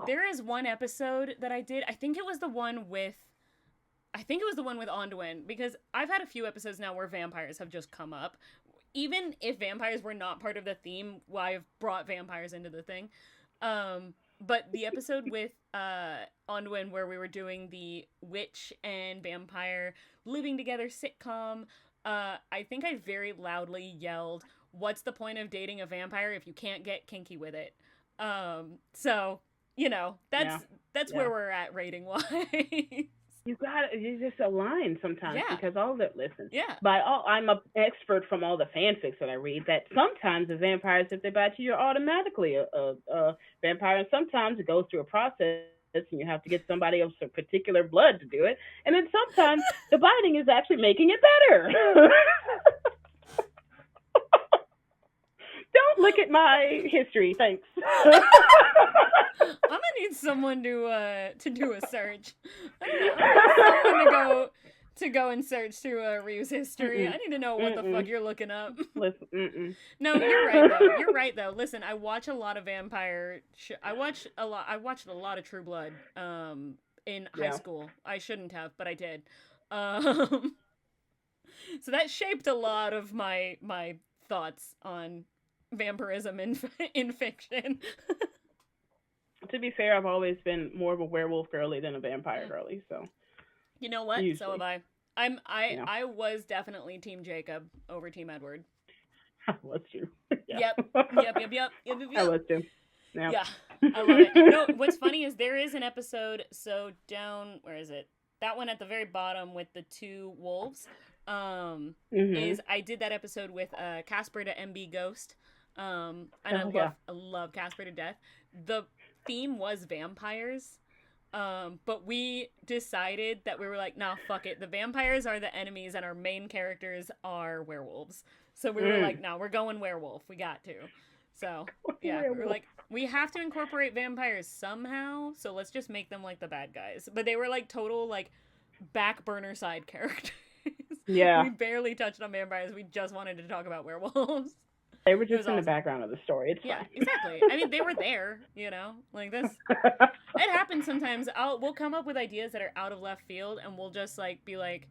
there is one episode that I did. I think it was the one with Onduin, because I've had a few episodes now where vampires have just come up. Even if vampires were not part of the theme, well, I've brought vampires into the thing. But the episode with Onduin, where we were doing the witch and vampire living together sitcom, I think I very loudly yelled, "What's the point of dating a vampire if you can't get kinky with it?" So Yeah. that's Yeah. where we're at rating wise. You just align sometimes Yeah, because all that listen. yeah. By all I'm an expert from all the fanfics that I read that sometimes the vampires, if they bite you, you're automatically a vampire, and sometimes it goes through a process and you have to get somebody of some particular blood to do it. And then sometimes the biting is actually making it better. Don't look at my history, thanks. I'm gonna need someone to do a search. I need someone to go and search through Ryu's history. Mm-mm. I need to know what the fuck Mm-mm. you're looking up. Listen, mm-mm. No, you're right though. You're right though. Listen, I watch a lot of vampire. I watched a lot. I watched a lot of True Blood. In high Yeah. school, I shouldn't have, but I did. Um, so that shaped a lot of my thoughts on vampirism in fiction. To be fair, I've always been more of a werewolf girly than a vampire girly, so You know what? So have usually, I. you know, I was definitely Team Jacob over Team Edward. I was too. Yeah. Yep. Yep. I was too. Yeah. Yeah. I love it. No, what's funny is there is an episode, so down, where is it? That one at the very bottom with the two wolves. Mhm. Is I did that episode with Casper to MB Ghost. And Oh yeah. I love Casper to death. The theme was vampires. But we decided that we were like, nah, fuck it. The vampires are the enemies and our main characters are werewolves. So we were like, no, we're going werewolf. We got to. So yeah, we were Werewolf. like, we have to incorporate vampires somehow. So let's just make them like the bad guys. But they were like total like back burner side characters. Yeah. We barely touched on vampires. We just wanted to talk about werewolves. They were It was just in the awesome. background of the story. It's Yeah, fine. exactly. I mean, they were there, like this. It happens sometimes. We'll come up with ideas that are out of left field, and we'll just like be like,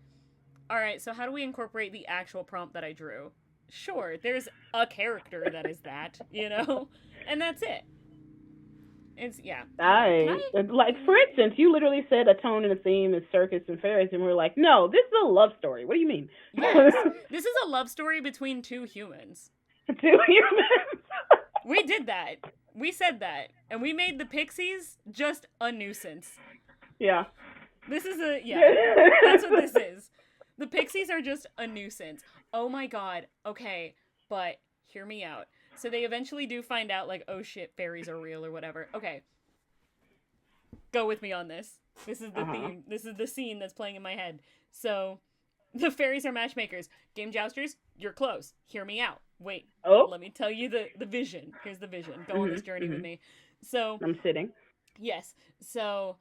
all right, so how do we incorporate the actual prompt that I drew? Sure, there's a character that is that, and that's it. It's yeah. Can I? Like for instance, you literally said a tone and a theme is circus and fairies, and we're like, no, this is a love story. What do you mean? Yes, this is a love story between two humans. Two humans. We did that. We said that, and we made the pixies just a nuisance. Yeah. This is that's what this is. The pixies are just a nuisance. Oh my god. Okay, but hear me out. So they eventually do find out, like, oh shit, fairies are real or whatever. Okay. Go with me on this. This is the theme. This is the scene that's playing in my head. So, the fairies are matchmakers. Game jousters, you're close. Hear me out. Wait. Oh. Let me tell you the vision. Here's the vision. Go on this journey with me. So, I'm sitting. yes. So,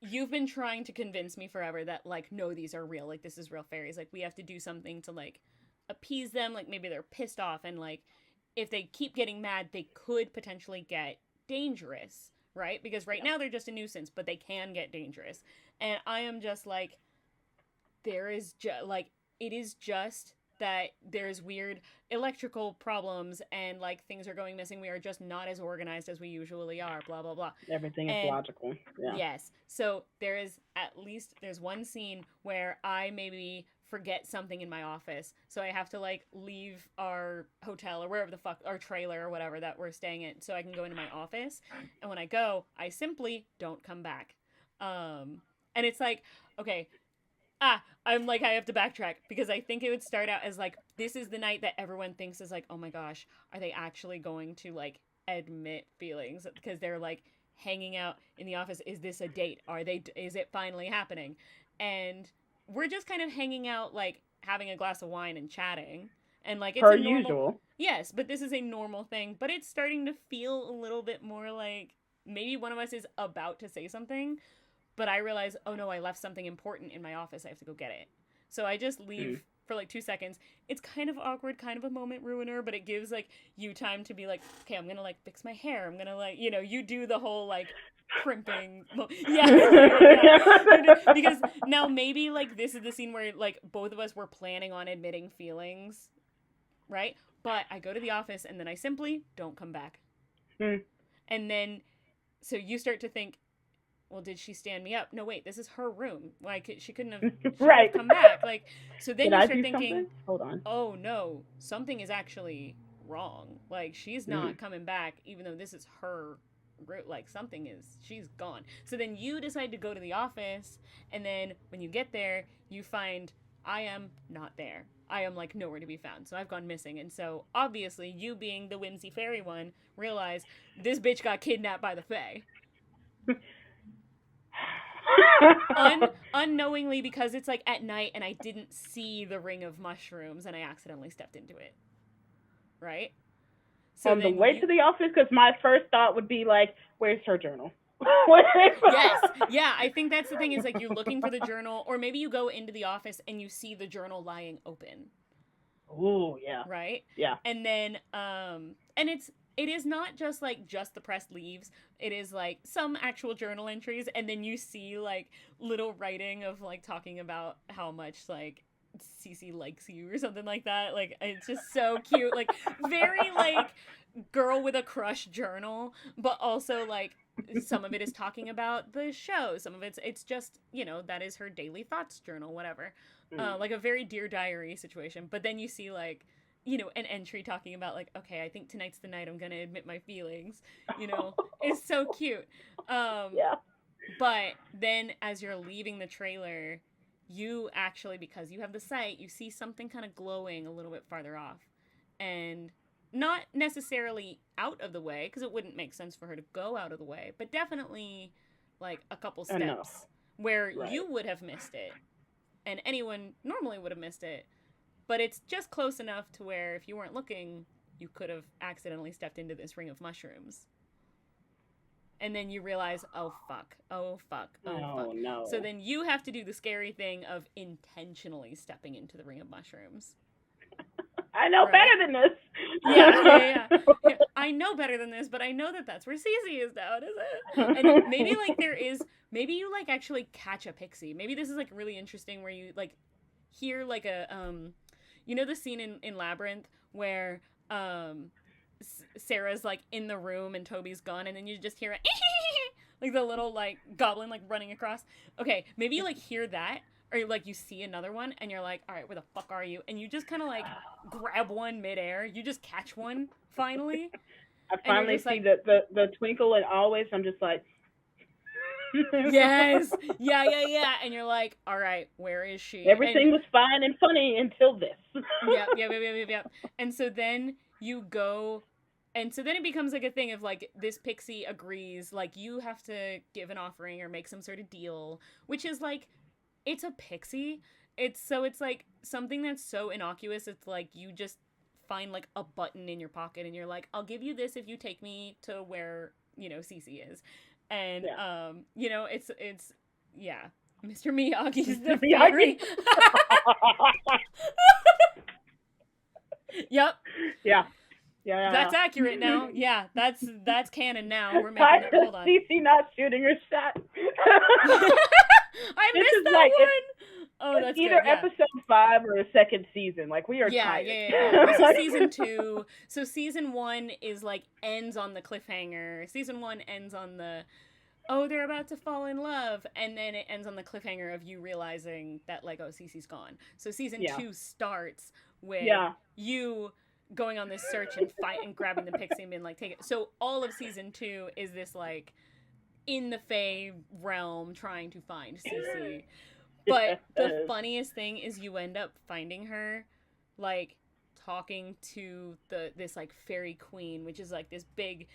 you've been trying to convince me forever that, like, no, these are real. Like, this is real fairies. Like, we have to do something to, like, appease them. Like, maybe they're pissed off and, like, if they keep getting mad, they could potentially get dangerous, right? Because right now they're just a nuisance, but they can get dangerous. And I am just like, there is just like, it is just that there's weird electrical problems and like things are going missing. We are just not as organized as we usually are, blah blah blah. Everything is And logical. Yeah. yes, so there is at least there's one scene where I maybe forget something in my office, so I have to like leave our hotel or wherever the fuck, our trailer or whatever that we're staying in, so I can go into my office. And when I go, I simply don't come back. And it's like, okay, I'm like, I have to backtrack because I think it would start out as like, this is the night that everyone thinks is like, oh my gosh, are they actually going to like admit feelings? Because they're like hanging out in the office. Is this a date? Is it finally happening? And we're just kind of hanging out, like having a glass of wine and chatting. And like, it's Per a normal, usual. yes, but this is a normal thing. But it's starting to feel a little bit more like maybe one of us is about to say something, but I realize, oh no, I left something important in my office. I have to go get it. So I just leave for like 2 seconds. It's kind of awkward, kind of a moment ruiner, but it gives like you time to be like, okay, I'm gonna like fix my hair. I'm gonna like, you do the whole like crimping. Yeah. Because now maybe like this is the scene where like both of us were planning on admitting feelings, right? But I go to the office and then I simply don't come back. And then, so you start to think, well, did she stand me up? No, wait, this is her room. Like, she couldn't have, Right. come back. Like, so then Did you I start do thinking, something? Hold on. oh no, something is actually wrong. Like, she's not coming back, even though this is her room. Like, she's gone. So then you decide to go to the office, and then when you get there, you find I am not there. I am like nowhere to be found. So I've gone missing. And so obviously, you being the whimsy fairy one, realize this bitch got kidnapped by the Fae. Unknowingly, because it's like at night and I didn't see the ring of mushrooms and I accidentally stepped into it. Right? So on the way to the office, because my first thought would be like, where's her journal? Yes. Yeah, I think that's the thing, is like you're looking for the journal, or maybe you go into the office and you see the journal lying open. Oh, yeah. Right? Yeah. And then and it is not just like just the pressed leaves. It is like some actual journal entries, and then you see like little writing of like talking about how much like Cece likes you or something like that. Like, it's just so cute. Like, very like girl with a crush journal, but also like some of it is talking about the show. Some of it's just, that is her daily thoughts journal, whatever. Like a very Dear Diary situation. But then you see like, an entry talking about like, okay, I think tonight's the night I'm gonna admit my feelings. It's so cute. Yeah. But then as you're leaving the trailer, you actually, because you have the sight, you see something kind of glowing a little bit farther off. And not necessarily out of the way, because it wouldn't make sense for her to go out of the way, but definitely like a couple steps where you would have missed it. And anyone normally would have missed it. But it's just close enough to where if you weren't looking, you could have accidentally stepped into this ring of mushrooms. And then you realize, oh fuck, oh fuck, oh fuck. No. So then you have to do the scary thing of intentionally stepping into the ring of mushrooms. I know better than this. Yeah. I know better than this, but I know that that's where Cece is now, is it? And maybe like maybe you like actually catch a pixie. Maybe this is like really interesting where you like hear like a the scene in Labyrinth where Sarah's like in the room and Toby's gone, and then you just hear it like the little like goblin like running across. Okay, maybe you like hear that, or like you see another one and you're like, all right, where the fuck are you? And you just kind of like grab one midair. You just catch one finally. I finally see like, the twinkle, and always I'm just like, yes, yeah, and you're like, all right, where is she? Everything was fine and funny until this. Yeah. And so then you go, and so then it becomes like a thing of like, this pixie agrees, like you have to give an offering or make some sort of deal, which is like, it's a pixie. It's like something that's so innocuous. It's like you just find like a button in your pocket and you're like, I'll give you this if you take me to where Cece is. And it's Mr. Miyagi's the fairy. Yep. Yeah. That's accurate now. Yeah, that's canon now. We're making Tired that. of Hold on. Cece not shooting her shot. I This missed is that like one. Oh, it's that's either good. Yeah. episode 5 or the second season. Like we are Yeah, yeah, tired. yeah, yeah. This is season 2. So season 1 is like ends on the cliffhanger. Season 1 ends on the oh, they're about to fall in love, and then it ends on the cliffhanger of you realizing that like oh, Cece's gone. So season Yeah. 2 starts with Yeah. you going on this search and fight and grabbing the pixie and being like take it. So all of season 2 is this like in the Fae realm trying to find Cece. But the funniest thing is you end up finding her like talking to this like fairy queen, which is like this big,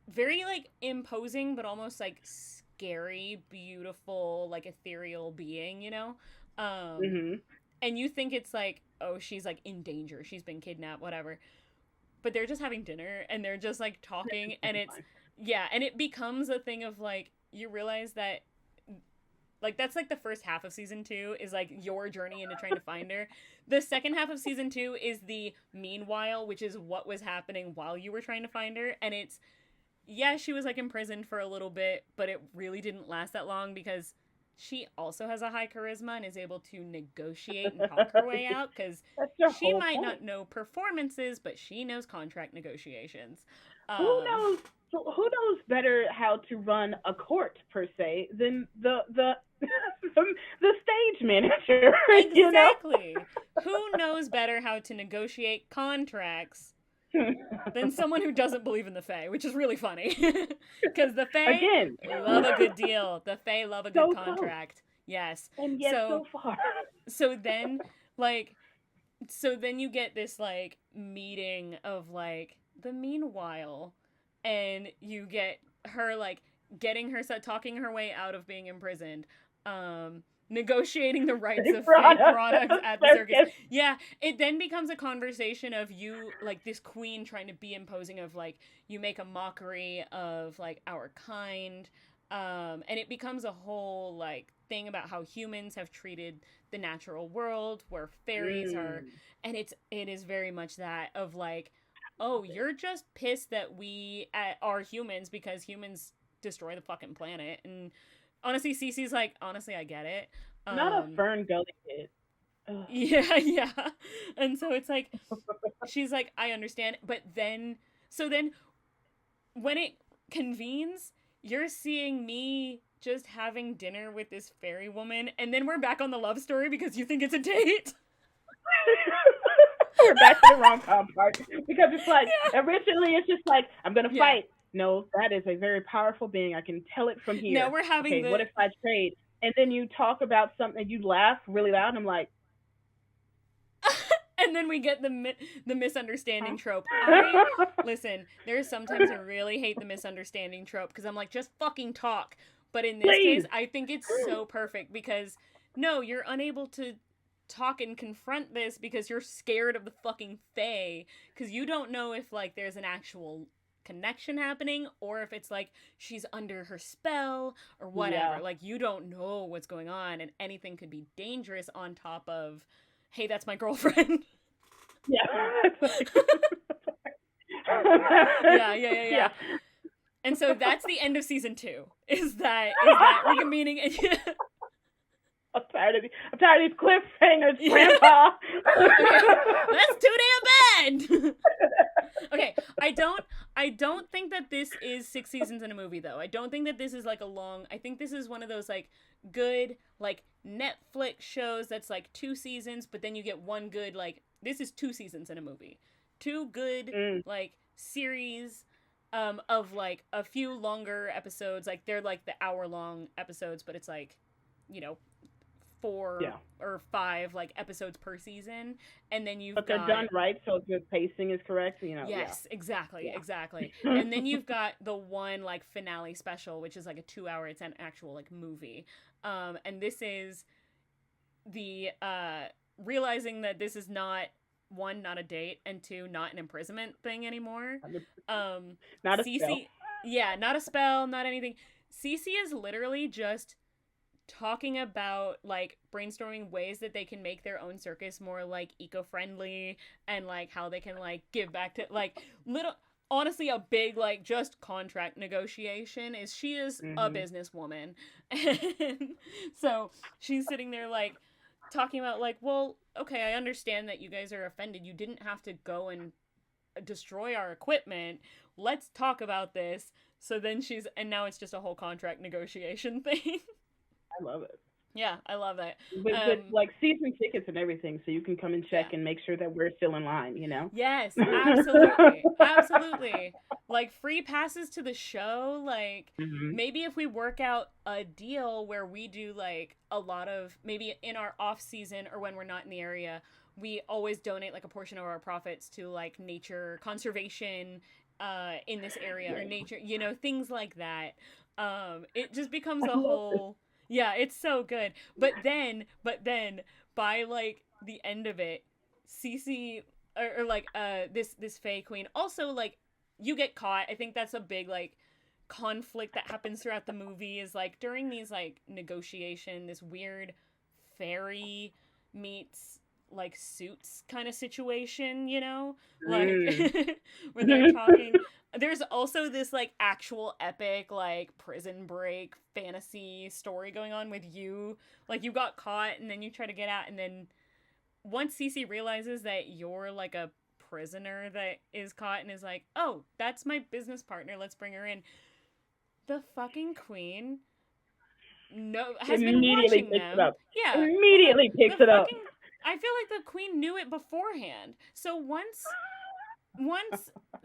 very like imposing but almost like scary, beautiful, like ethereal being, you know? Um Mhm. and you think it's like, oh, she's like in danger, she's been kidnapped, whatever. But they're just having dinner and they're just like talking and it's yeah, and it becomes a thing of like you realize that like that's like the first half of season 2 is like your journey into trying to find her. The second half of season 2 is the meanwhile, which is what was happening while you were trying to find her. And it's yeah, she was like imprisoned for a little bit, but it really didn't last that long because she also has a high charisma and is able to negotiate and talk her way out because That's your she whole might not point. know performances, but she knows contract negotiations. Who Um, knows? Who knows better how to run a court per se than the stage manager? You know. exactly. Who knows better how to negotiate contracts than someone who doesn't believe in the Fae, which is really funny. Because the Fae Again, love a good deal. The Fae love a good so close contract. Yes. and yet So so far. so then like so then you get this like meeting of like the meanwhile and you get her like getting her talking her way out of being imprisoned, negotiating the rights They of brought fake us products a at the circus. circus. Yeah, it then becomes a conversation of you like this queen trying to be imposing of like you make a mockery of like our kind, and it becomes a whole like thing about how humans have treated the natural world where fairies are, Mm. and it is very much that of like oh, you're just pissed that we are humans because humans destroy the fucking planet. And honestly, Cece's like, honestly, I get it. Not a Um, Fern Gully kid. Ugh. yeah, yeah. And so it's like, she's like, I understand. But then, so then when it convenes, you're seeing me just having dinner with this fairy woman. And then we're back on the love story because you think it's a date. We're back to the rom com part because it's like Yeah. originally it's just like I'm gonna Yeah. fight. No, that is a very powerful being. I can tell it from Now here. we're having Okay, what the if I trade? And then you talk about something, you laugh really loud. And I'm like, and then we get the huh? misunderstanding trope. I listen. There's sometimes I really hate the misunderstanding trope because I'm like, just fucking talk. But in this case, Please. I think it's so perfect because no, you're unable to talk and confront this because you're scared of the fucking Fae because you don't know if like there's an actual connection happening or if it's like she's under her spell or whatever. Yeah. Like you don't know what's going on and anything could be dangerous on top of hey, that's my girlfriend. Yeah. Yeah, yeah, yeah, yeah. Yeah. And so that's the end of season 2. Is that reconvening? I'm tired of these cliffhangers, Yeah. Grandpa. Okay, that's too damn bad. Okay, I don't think that this is 6 seasons in a movie though. I don't think that this is like a long. I think this is one of those like good like Netflix shows that's like 2 seasons, but then you get one good like this is 2 seasons in a movie. Two good Mm, like series of like a few longer episodes. Like they're like the hour long episodes, but it's like, you know, four yeah. or five like episodes per season. And then you've But they're got done right, so the pacing is correct. Yeah. yes, exactly, Yeah. exactly. And then you've got the one like finale special, which is like a 2 hour, it's an actual like movie. And this is the realizing that this is not one, not a date, and two, not an imprisonment thing anymore. Um Not a spell. Cece yeah, not a spell, not anything. Cece is literally just talking about like brainstorming ways that they can make their own circus more like eco-friendly, and like how they can like give back to like little, honestly, a big like just contract negotiation is she is a Mhm. businesswoman. And so she's sitting there like talking about like, well, okay, I understand that you guys are offended, you didn't have to go and destroy our equipment, let's talk about this. So then she's, and now it's just a whole contract negotiation thing. I love it. Yeah, I love that. With like season tickets and everything, so you can come and check Yeah. and make sure that we're still in line. You know. Yes, absolutely. Absolutely. Like free passes to the show, like Mhm. maybe if we work out a deal where we do like a lot of, maybe in our off season or when we're not in the area, we always donate like a portion of our profits to like nature conservation in this area, or Right. nature, things like that. It just becomes I a love this. whole, yeah, it's so good. But then by like the end of it, Cece, or like this Fae Queen also, like, you get caught. I think that's a big like conflict that happens throughout the movie, is like during these like negotiation, this weird fairy meets like suits kind of situation, like Mm. where they're talking. There's also this like actual epic like prison break fantasy story going on with you. Like you got caught and then you try to get out, and then once Cece realizes that you're like a prisoner that is caught, and is like, "Oh, that's my business partner. Let's bring her in." The fucking queen has been Immediately watching picks it them. up. Yeah. Well, Immediately the picks it up. fucking, I feel like the queen knew it beforehand. So once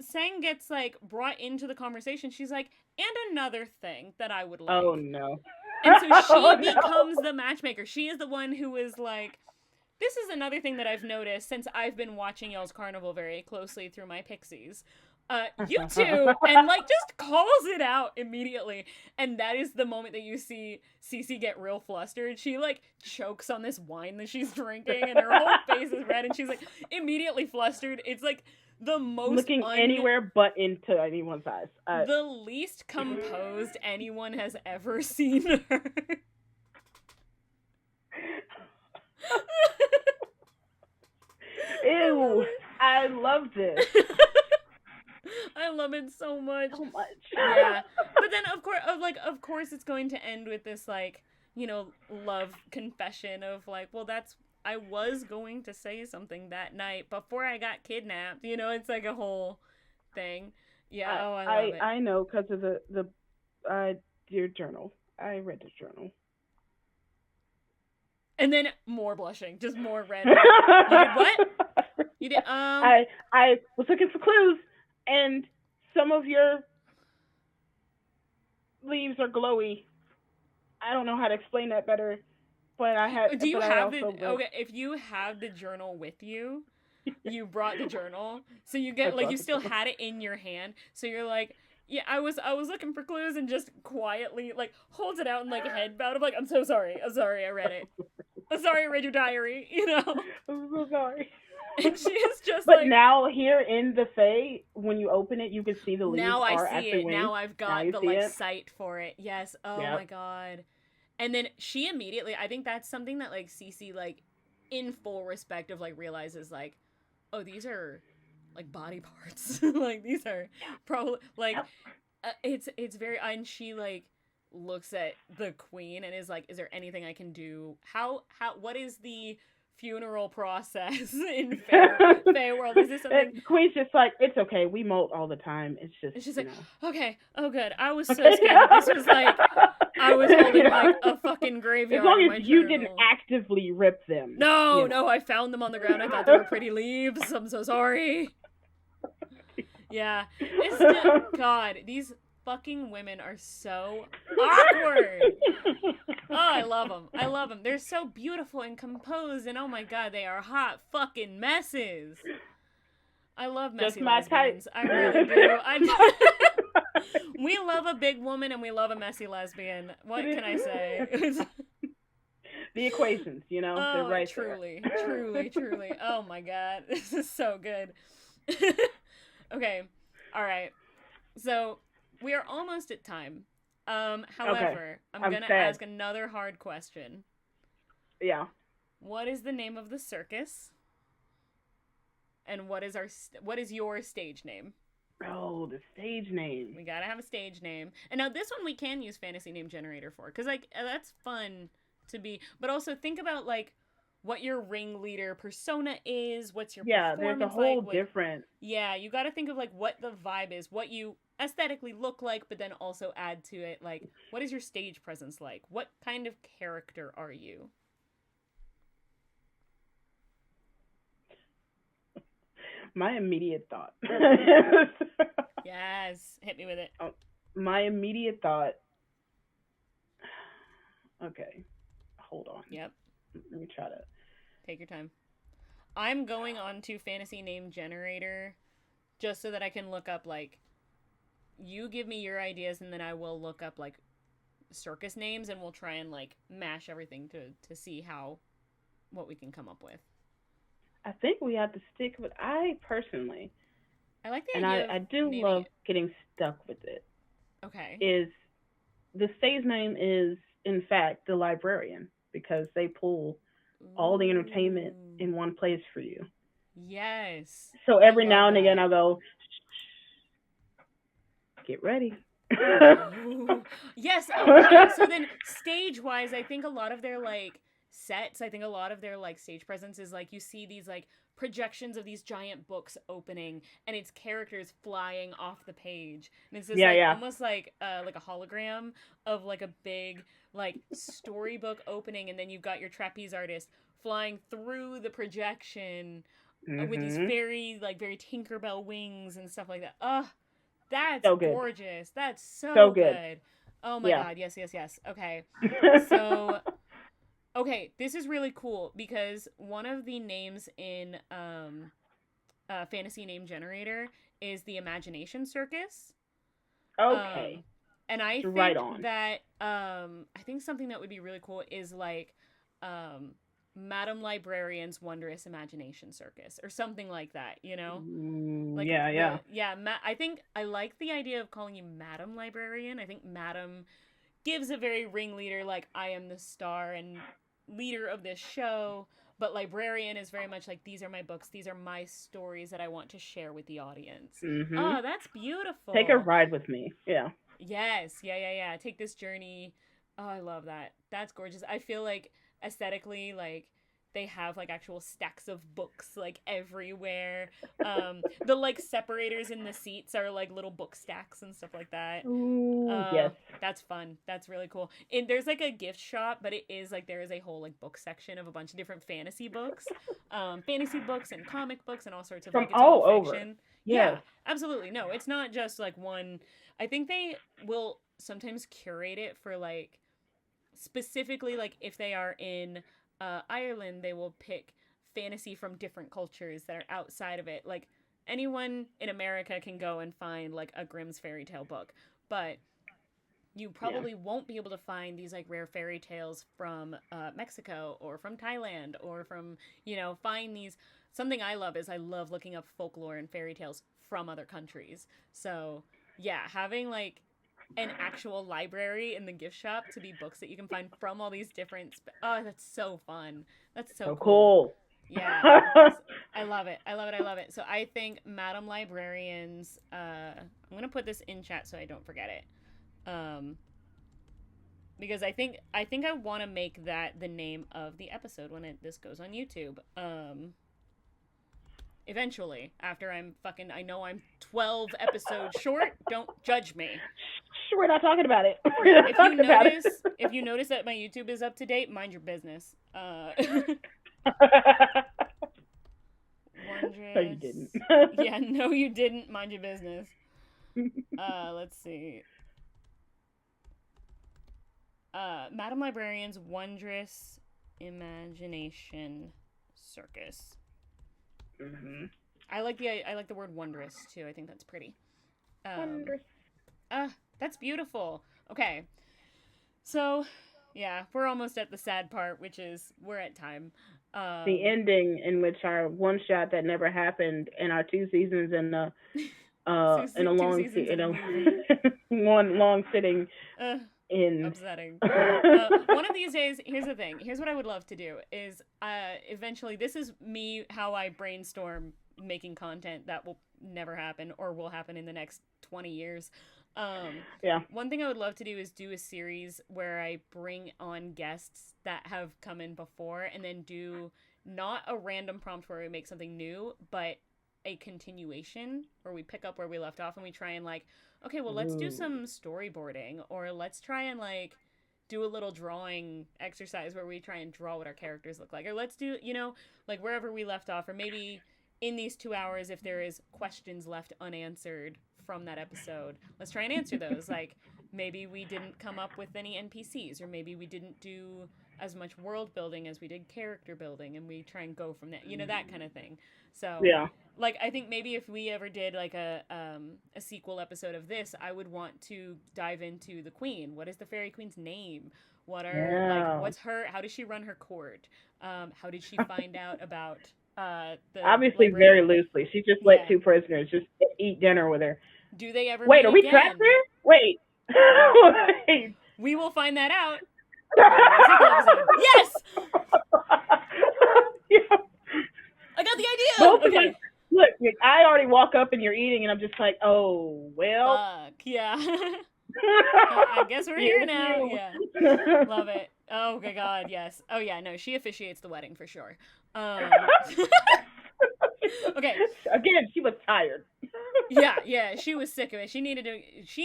Sang gets like brought into the conversation, she's like, "And another thing that I would Oh like." no. And so Oh she no. becomes the matchmaker. She is the one who is like, this is another thing that I've noticed since I've been watching Y'all's Carnival very closely through my Pixies. You two, and like just calls it out immediately. And that is the moment that you see Cece get real flustered. She like chokes on this wine that she's drinking, and her whole face is red, and she's like immediately flustered. It's like the most Looking anywhere but into anyone's eyes. the least composed anyone has ever seen her. Ew. I love this I love it so much. so much. Yeah. But then of course it's going to end with this like, love confession of like, well, that's, I was going to say something that night before I got kidnapped. It's like a whole thing. Yeah, oh, I love it. I know because of the dear journal. I read the journal. And then more blushing, just more red. Like, you did what? You did I was looking for clues, and some of your leaves are glowy. I don't know how to explain that better, but do you I have the, also read. okay, if you have the journal with you, you brought the journal, so you I get like, you brought the still journal. had it in your hand, so you're like, yeah, I was looking for clues, and just quietly like holds it out and like head bowed of like, I'm so sorry, I read it, I'm sorry, I read your diary. I'm so sorry. And she is just But like, now here in the Fae, when you open it, you can see the leaves now I are see actually it, wings. now I've Now got you the see like it. sight for it. Yes, oh my Yep. god. And then she immediately, I think that's something that like Cece, like, in full respect of like, realizes like, oh, these are like body parts. Like these are probably like, Yep. it's very, and she like looks at the queen and is like, is there anything I can do? How what is the funeral process in Fae world? Is this something? And Queen's just like, it's okay. We molt all the time. It's just, And she's you like, know. okay, oh good. I was so Okay. scared that this was like, I was holding like a fucking As graveyard in long my as you didn't journal. actively rip them, No, you no, I found them on the ground. I thought they were pretty leaves. I'm so sorry. Yeah, it's just, God, these fucking women are so awkward. Oh, I love them. I love them. They're so beautiful and composed, and oh my god, they are hot fucking messes. I love Just messy my type. lesbians. I really do. We love a big woman and we love a messy lesbian. What can I say? The equations, they're Oh, right truly, there. truly, truly. Oh my god, this is so good. Okay, all right. So we are almost at time. Okay. However, I'm I'm gonna sad. ask another hard question. Yeah. What is the name of the circus? And what is your stage name? Oh, the stage name. We gotta have a stage name. And now this one we can use fantasy name generator for, because like that's fun to be. But also think about like what your ringleader persona is, what's your Yeah, there's a performance whole like. different. Yeah, you got to think of like what the vibe is, what you aesthetically look like, but then also add to it like what is your stage presence like? What kind of character are you? My immediate thought. Yes, hit me with it. Oh, my immediate thought. Okay, hold on. Yep, Let me try to. take your time. I'm going on to fantasy name generator just so that I can look up like you give me your ideas and then I will look up like circus names and we'll try and like mash everything to see how what we can come up with. I think we have to stick with. I personally, I like the and idea of I do naming love it. getting stuck with it. Okay. Is the stage name is in fact the librarian because they pull all the entertainment Ooh. in one place for you. Yes. So I every now love and again, that. I'll go, get ready. Ooh. Yes. Okay. So then, stage wise, I think a lot of their like sets, I think a lot of their like stage presence is like you see these like projections of these giant books opening and it's characters flying off the page and it's just Yeah, like yeah. almost like a hologram of like a big like storybook opening and then you've got your trapeze artist flying through the projection with these Mhm. very Tinkerbell wings and stuff like that. Ugh, that's So good. gorgeous. That's So so good. good. Oh my Yeah. god. Yes, yes, yes. Okay. So, okay, this is really cool because one of the names in fantasy name generator is the Imagination Circus. Okay. Um and I Right think on. that I think something that would be really cool is like um Madam Librarian's Wondrous Imagination Circus or something like that, you know? Like Yeah, yeah. the yeah, I think I like the idea of calling you Madam Librarian. I think Madam gives a very ringleader like I am the star and leader of this show, but Librarian is very much like these are my books, these are my stories that I want to share with the audience. Mhm. Oh, that's Take a beautiful. ride with me. Yeah. Yes, yeah, yeah, yeah. Take this journey. Oh, I love that. That's gorgeous. I feel like aesthetically, like they have like actual stacks of books like everywhere. The like separators in the seats are like little book stacks and stuff like that. Ooh, yes. That's fun. That's really cool. And there's like a gift shop, but it is like there is a whole like book section of a bunch of different fantasy books and comic books and all sorts of From like it's all all over. fiction. Yes. Yeah, absolutely. No, it's not just like one. I think they will sometimes curate it for like specifically like if they are in Ireland, they will pick fantasy from different cultures that are outside of it. Like anyone in America can go and find like a Grimm's fairy tale book, but you Yeah. probably won't be able to find these like rare fairy tales from Mexico or from Thailand or from find these. Something I love is I love looking up folklore and fairy tales from other countries. So yeah, having like an actual library in the gift shop to be books that you can find from all these different. Oh, that's so fun. That's so So cool. cool. Yeah, I love it. I love it. I love it. So I think Madam Librarians. I'm gonna put this in chat so I don't forget it. Because I think I want to make that the name of the episode when this goes on YouTube. Eventually, after I know I'm 12 episodes short. Don't judge me. We're not talking about it. Yeah, We're not talking about it. if you notice that my YouTube is up to date, mind your business. No, you didn't. Wondrous. Yeah, no, you didn't. Mind your business. Let's see. Madam Librarian's Wondrous Imagination Circus. Mhm. I like the word wondrous too. I think that's pretty. Um, Wondrous. that's beautiful. Okay, so yeah, we're almost at the sad part, which is we're at time. The Um, ending in which our one shot that never happened in our two seasons and in a Two long seasons in a movie. one long sitting Uh, in. upsetting. One of these days, here's the thing. Here's what I would love to do is eventually this is me how I brainstorm making content that will never happen or will happen in the next 20 years. Um, Yeah. One thing I would love to do is do a series where I bring on guests that have come in before and then do not a random prompt where we make something new, but a continuation where we pick up where we left off and we try and like, okay, well, let's do Ooh. some storyboarding or let's try and like do a little drawing exercise where we try and draw what our characters look like or let's do, like wherever we left off or maybe in these 2 hours if there is questions left unanswered from that episode, let's try and answer those. Like maybe we didn't come up with any NPCs or maybe we didn't do as much world building as we did character building and we try and go from there, that kind of thing. So Yeah. like I think maybe if we ever did like a sequel episode of this, I would want to dive into the queen. What is the fairy queen's name? What are like Yeah. what's her, how does she run her court? How did she find out about the Obviously, very liberating? loosely. She just let Yeah. two prisoners just eat dinner with her. Do they ever Wait, meet are we trapped again? there? Wait. Wait. We will find that out if we ever do a sequel episode. Yes! Yeah. I got the idea! Both of us. Okay. Look, I already walk up and you're eating, and I'm just like, oh, well. Fuck. Yeah. I guess we're here now. You. Yeah. Love it. Oh my god, yes. Oh yeah, no, she officiates the wedding for sure. Okay. Again, she was tired. Yeah, she was sick of it. She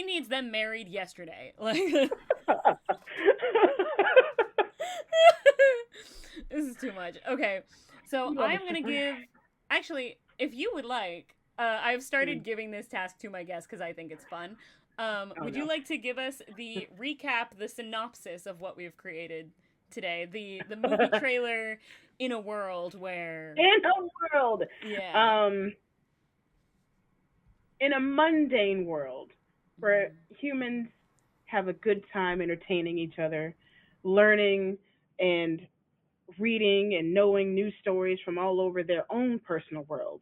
needs them married yesterday. Like this is too much. Okay. So I'm going to give actually, if you would like, I've started giving this task to my guests cuz I think it's fun. Would you like to give us the recap, the synopsis of what we've created today? The movie trailer in a world where in a world. Yeah. In a mundane world where humans have a good time entertaining each other, learning and reading and knowing new stories from all over their own personal world.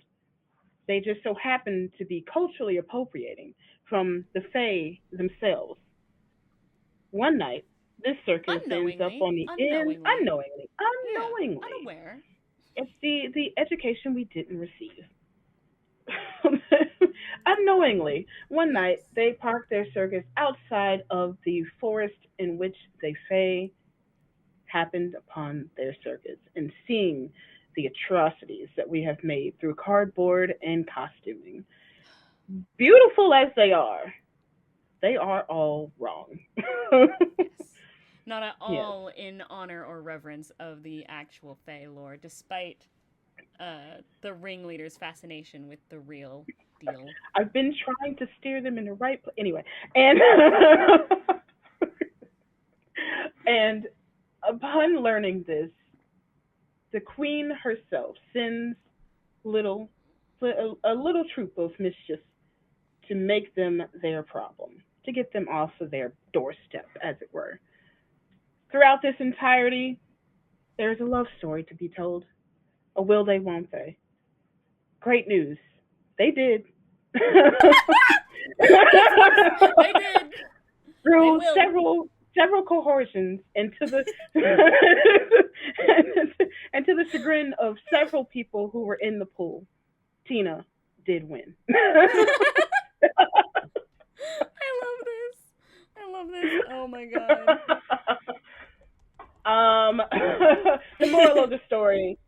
They just so happen to be culturally appropriating from the Fae themselves. One night, this circus ends up Unknowingly. on the end Unknowingly. Yeah. unknowingly. Unaware. It's the education we didn't receive. Unknowingly, one Yes. night they parked their circus outside of the forest in which they Fae happened upon their circus and seeing the atrocities that we have made through cardboard and costuming. Beautiful as they are all wrong. Yes. Not at Yes. all in honor or reverence of the actual Fae lore, despite the ringleader's fascination with the real deal. I've been trying to steer them in the right place. Anyway, and and upon learning this, the queen herself sends little a little troop of mischief to make them their problem, to get them off of their doorstep, as it were. Throughout this entirety, there's a love story to be told. A will they, won't they? Great news. They did. Yes, they did. They Through will. several cohortions into the and to the chagrin of several people who were in the pool, Tina did win. I love this. Oh my god. The moral of the story: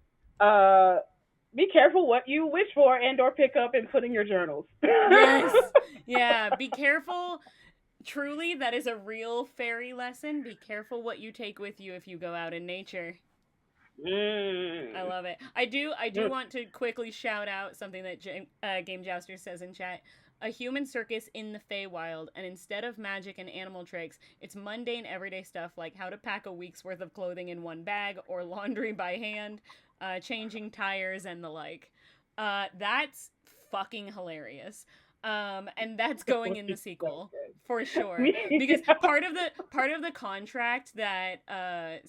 be careful what you wish for and/or pick up and put in your journals. Yes. Yeah. Be careful. Truly, that is a real fairy lesson. Be careful what you take with you if you go out in nature. I love it. I do want to quickly shout out something that Game Jouster says in chat. A human circus in the Feywild, and instead of magic and animal tricks, it's mundane everyday stuff like how to pack a week's worth of clothing in one bag or laundry by hand, changing tires and the like. That's fucking hilarious. And that's going in the sequel for sure because part of the contract that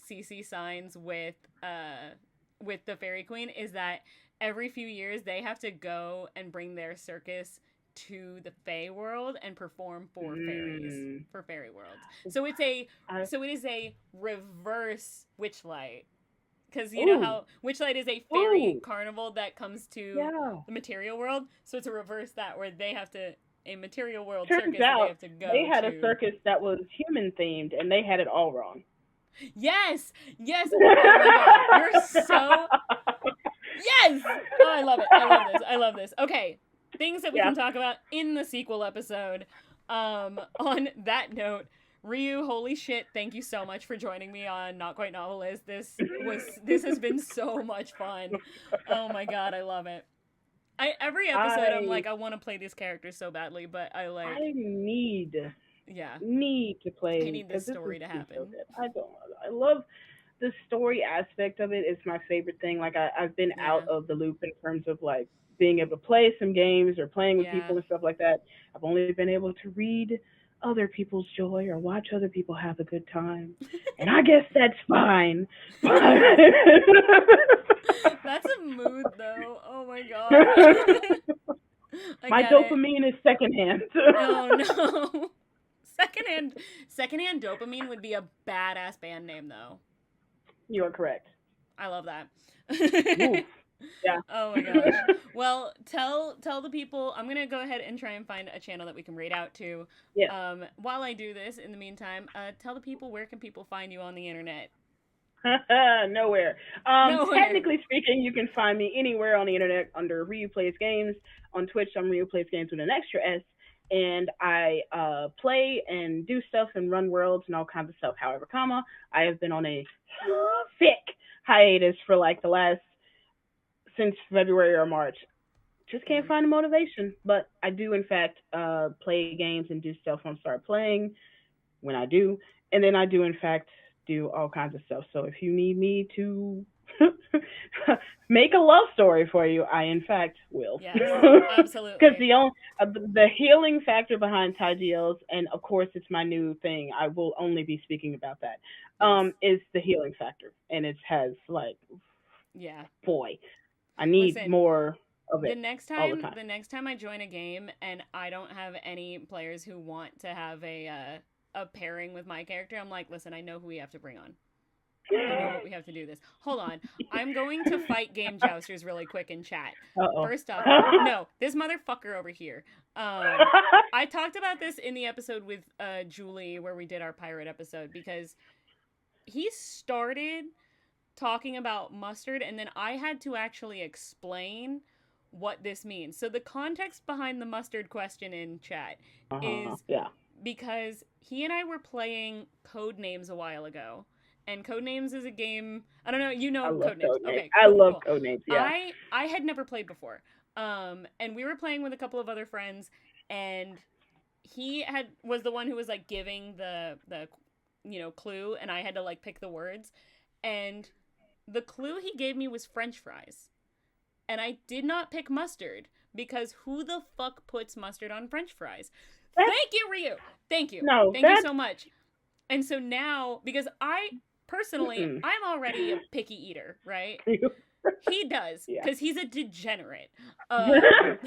CC signs with the Fairy Queen is that every few years they have to go and bring their circus to the Fae world and perform for fairies, Mm. for fairy worlds. So I, it is a reverse Witchlight, because you know ooh, how Witchlight is a fairy ooh, carnival that comes to yeah. the material world. So it's a reverse that, where they have to, a material world Turns circus that they out have to they go had a to. circus that was human themed, and they had it all wrong. Yes, yes. Oh my god, you're so, yes. Oh, I love it. I love this. I love this. Okay, things that we Yeah. can talk about in the sequel episode. On that note, Ryu, holy shit, thank you so much for joining me on Not Quite Novelist. This has been so much fun. Oh my god, I love it. Every episode I'm I like, I want to play these characters so badly, but I like, I yeah, need to I play need this because this has story to been so happen. good. I love the story aspect of it. It's my favorite thing. Like I've been out Yeah, of the loop in terms of like being able to play some games or playing with yeah. people and stuff like that. I've only been able to read other people's joy or watch other people have a good time. And I guess that's fine. That's a mood though. Oh my god. I My get it. dopamine is secondhand. Oh no. Secondhand Secondhand Dopamine would be a badass band name though. You are correct. I love that. Oof. Yeah. Oh my gosh. Well, tell the people. I'm gonna go ahead and try and find a channel that we can rate out to. Yes. While I do this, in the meantime, tell the people, where can people find you on the internet? Nowhere. Nowhere. Technically speaking, you can find me anywhere on the internet under Ryu Plays Games. On Twitch, I'm Ryu Plays Games with an extra S. And I play and do stuff and run worlds and all kinds of stuff. However, I have been on a thick hiatus for like the last, since February or March. Just can't Damn. find the motivation. But I do, in fact, play games and do stuff when I start playing when I do. And then I do, in fact, do all kinds of stuff. So if you need me to make a love story for you, I, in fact, will. Yes. Because Absolutely. the healing factor behind TIGLs, and of course it's my new thing, I will only be speaking about that, Yes. is the healing factor. And it has, like, Yeah. boy, I need Listen, more of it all the time. the next time I join a game and I don't have any players who want to have a pairing with my character, I'm like, listen, I know who we have to bring on. I know what we have to do this. Hold on. I'm going to fight game jousters really quick in chat. Uh-oh. First off, no, this motherfucker over here. I talked about this in the episode with Julie where we did our pirate episode, because he started talking about mustard and then I had to actually explain what this means. So the context behind the mustard question in chat is Yeah. because he and I were playing Codenames a while ago. And Codenames is a game, I don't know, you I know love Codenames. code names. Okay, I cool, cool, love cool. code names. Yeah. I had never played before. And we were playing with a couple of other friends, and he was the one who was like giving the clue, and I had to like pick the words. And the clue he gave me was French fries. And I did not pick mustard, because who the fuck puts mustard on French fries? That's, Thank you, Ryu. Thank you. no, Thank you that's so much. And so now, because I personally, mm-mm. I'm already a picky eater, right? He does, Yeah. because he's a degenerate. I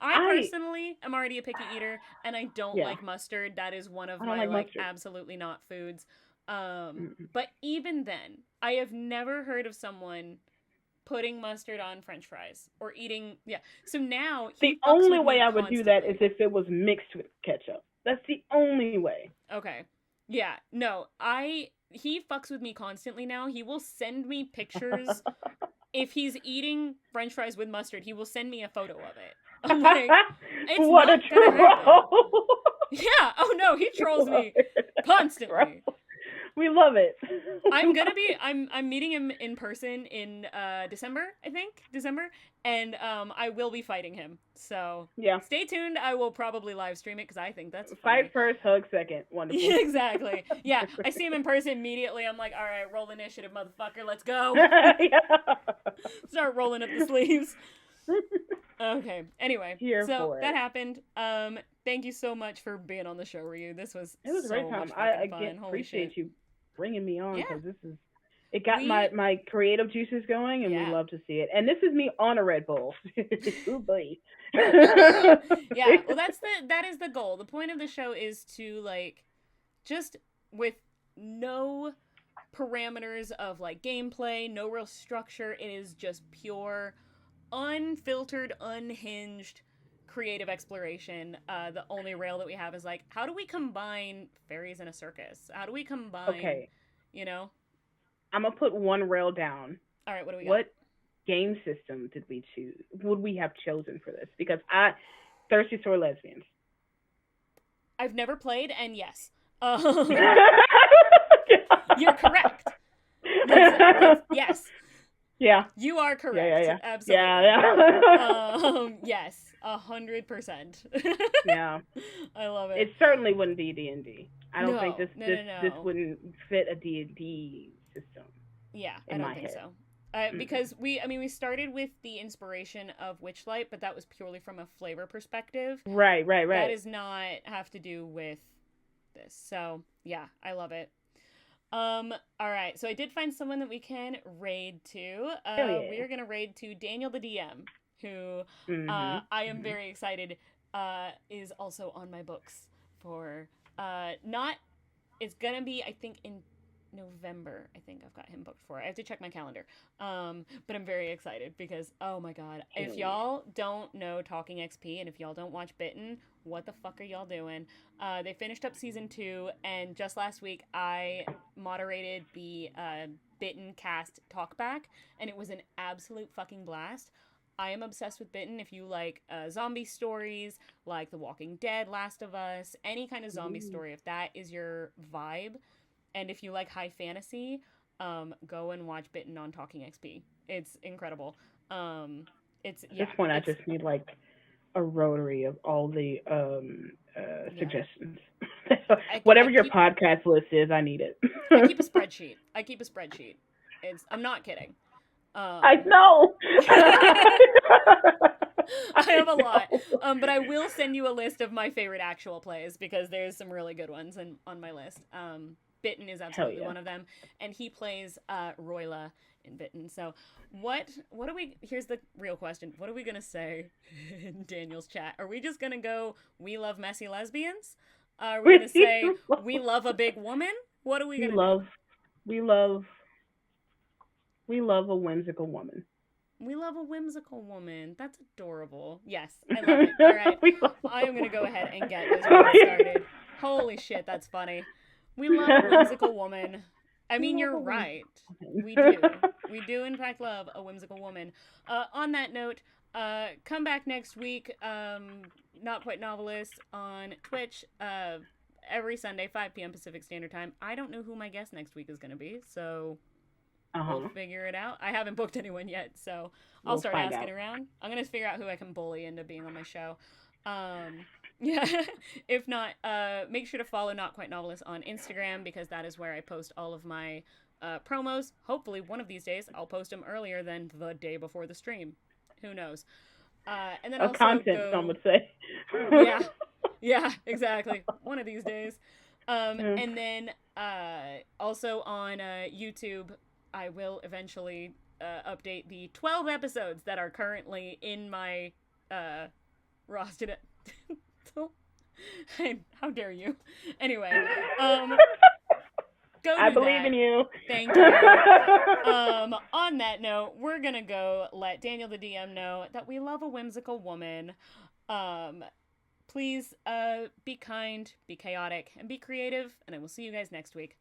I personally am already a picky eater, and I don't yeah. like mustard. That is one of I don't my like mustard. absolutely not foods. Mm-mm. But even then, I have never heard of someone putting mustard on French fries or eating. Yeah. So now The he fucks only with way me I would do that is constantly. if it was mixed with ketchup. That's the only way. Okay. Yeah. No, he fucks with me constantly now. He will send me pictures. If he's eating French fries with mustard, he will send me a photo of it. I'm like, it's What a not gonna happen. troll! Yeah. Oh no, he trolls me constantly. We love it. I'm meeting him in person in December, I think. December. And I will be fighting him. So Yeah. stay tuned. I will probably live stream it because I think that's Fight funny. first, hug second. Wonderful. Yeah, exactly. Yeah. I see him in person immediately. I'm like, all right, roll initiative, motherfucker. Let's go. Yeah. Start rolling up the sleeves. Okay. Anyway, Here so for it. that happened. Thank you so much for being on the show, Ryu. This was It was a so great time. much I fucking fun. again Holy appreciate shit. you bringing me on Yeah. because It got We my creative juices going, and we yeah. love to see it. And this is me on a Red Bull. Ooh boy. Yeah, well that is the goal. The point of the show is to like just with no parameters of like gameplay, no real structure. It is just pure, unfiltered, unhinged creative exploration. The only rail that we have is like, how do we combine fairies in a circus? How do we combine, Okay, you know? I'm gonna put one rail down. All right, what do we got? What game system did we choose? Would we have chosen for this? Because I thirsty for lesbians. I've never played, and yes, you're correct. That's yes. Yeah. You are Yeah, yeah, correct. yeah. Absolutely. Yeah, yeah. Yes, 100%. Yeah. I love it. It certainly wouldn't be D&D. I don't think No, this no, this no, this no. wouldn't fit a D&D system Yeah, I in don't my think head. so. Mm-mm. Because we started with the inspiration of Witchlight, but that was purely from a flavor perspective. Right, right, That right. does not have to do with this. So yeah, I love it. All right. So I did find someone that we can raid to. Hell We yeah. are gonna raid to Daniel the DM, who Mhm. I am Mhm. very excited is also on my books for not it's gonna be I think in November. I think I've got him booked for. I have to check my calendar. But I'm very excited because oh my god, if Hell yeah. y'all don't know Talking XP and if y'all don't watch Bitten, what the fuck are y'all doing? They finished up season 2, and just last week I moderated the Bitten cast talkback, and it was an absolute fucking blast. I am obsessed with Bitten. If you like zombie stories, like The Walking Dead, Last of Us, any kind of zombie Ooh. story, if that is your vibe, and if you like high fantasy, go and watch Bitten on Talking XP. It's incredible. Um, it's At this yeah, point, I it's just need like a rotary of all the yeah. suggestions. I Whatever your keep podcast list is, I need it. I keep a spreadsheet. I keep a spreadsheet. It's I'm not kidding. I Um, know. I I have a lot. know. But I will send you a list of my favorite actual plays because there's some really good ones on my list. Bitten is Hell absolutely yeah. one of them, and he plays Royla in Bitten. So what are we? Here's the real question: what are we gonna say in Daniel's chat? Are we just gonna go? We love messy lesbians. Are we gonna say we love a big woman? What are we we gonna do? love we love we love a whimsical woman. We love a whimsical woman. That's adorable. Yes, I love it. All right. We love I am going to go ahead and get this raid started. Holy shit, that's funny. We love a whimsical woman. I we mean, love you're a right. whimsical woman. We do. We do, in fact, love a whimsical woman. On that note, come back next week. Not Quite Novelist on Twitch. Every Sunday, 5 p.m. Pacific Standard Time. I don't know who my guest next week is going to be, so we'll Uh-huh. figure it out. I haven't booked anyone yet, so I'll We'll start find asking out. around. I'm gonna figure out who I can bully into being on my show. Yeah. If not, make sure to follow Not Quite Novelist on Instagram because that is where I post all of my promos. Hopefully, one of these days I'll post them earlier than the day before the stream. Who knows? And then Of also content, some go. would say. Yeah, yeah, exactly. One of these days. Yeah. And then also on YouTube, I will eventually update the 12 episodes that are currently in my roster. How dare you? Anyway, go I do believe that. in you. Thank you. On that note, we're gonna go let Daniel the DM know that we love a whimsical woman. Um, please be kind, be chaotic, and be creative, and I will see you guys next week.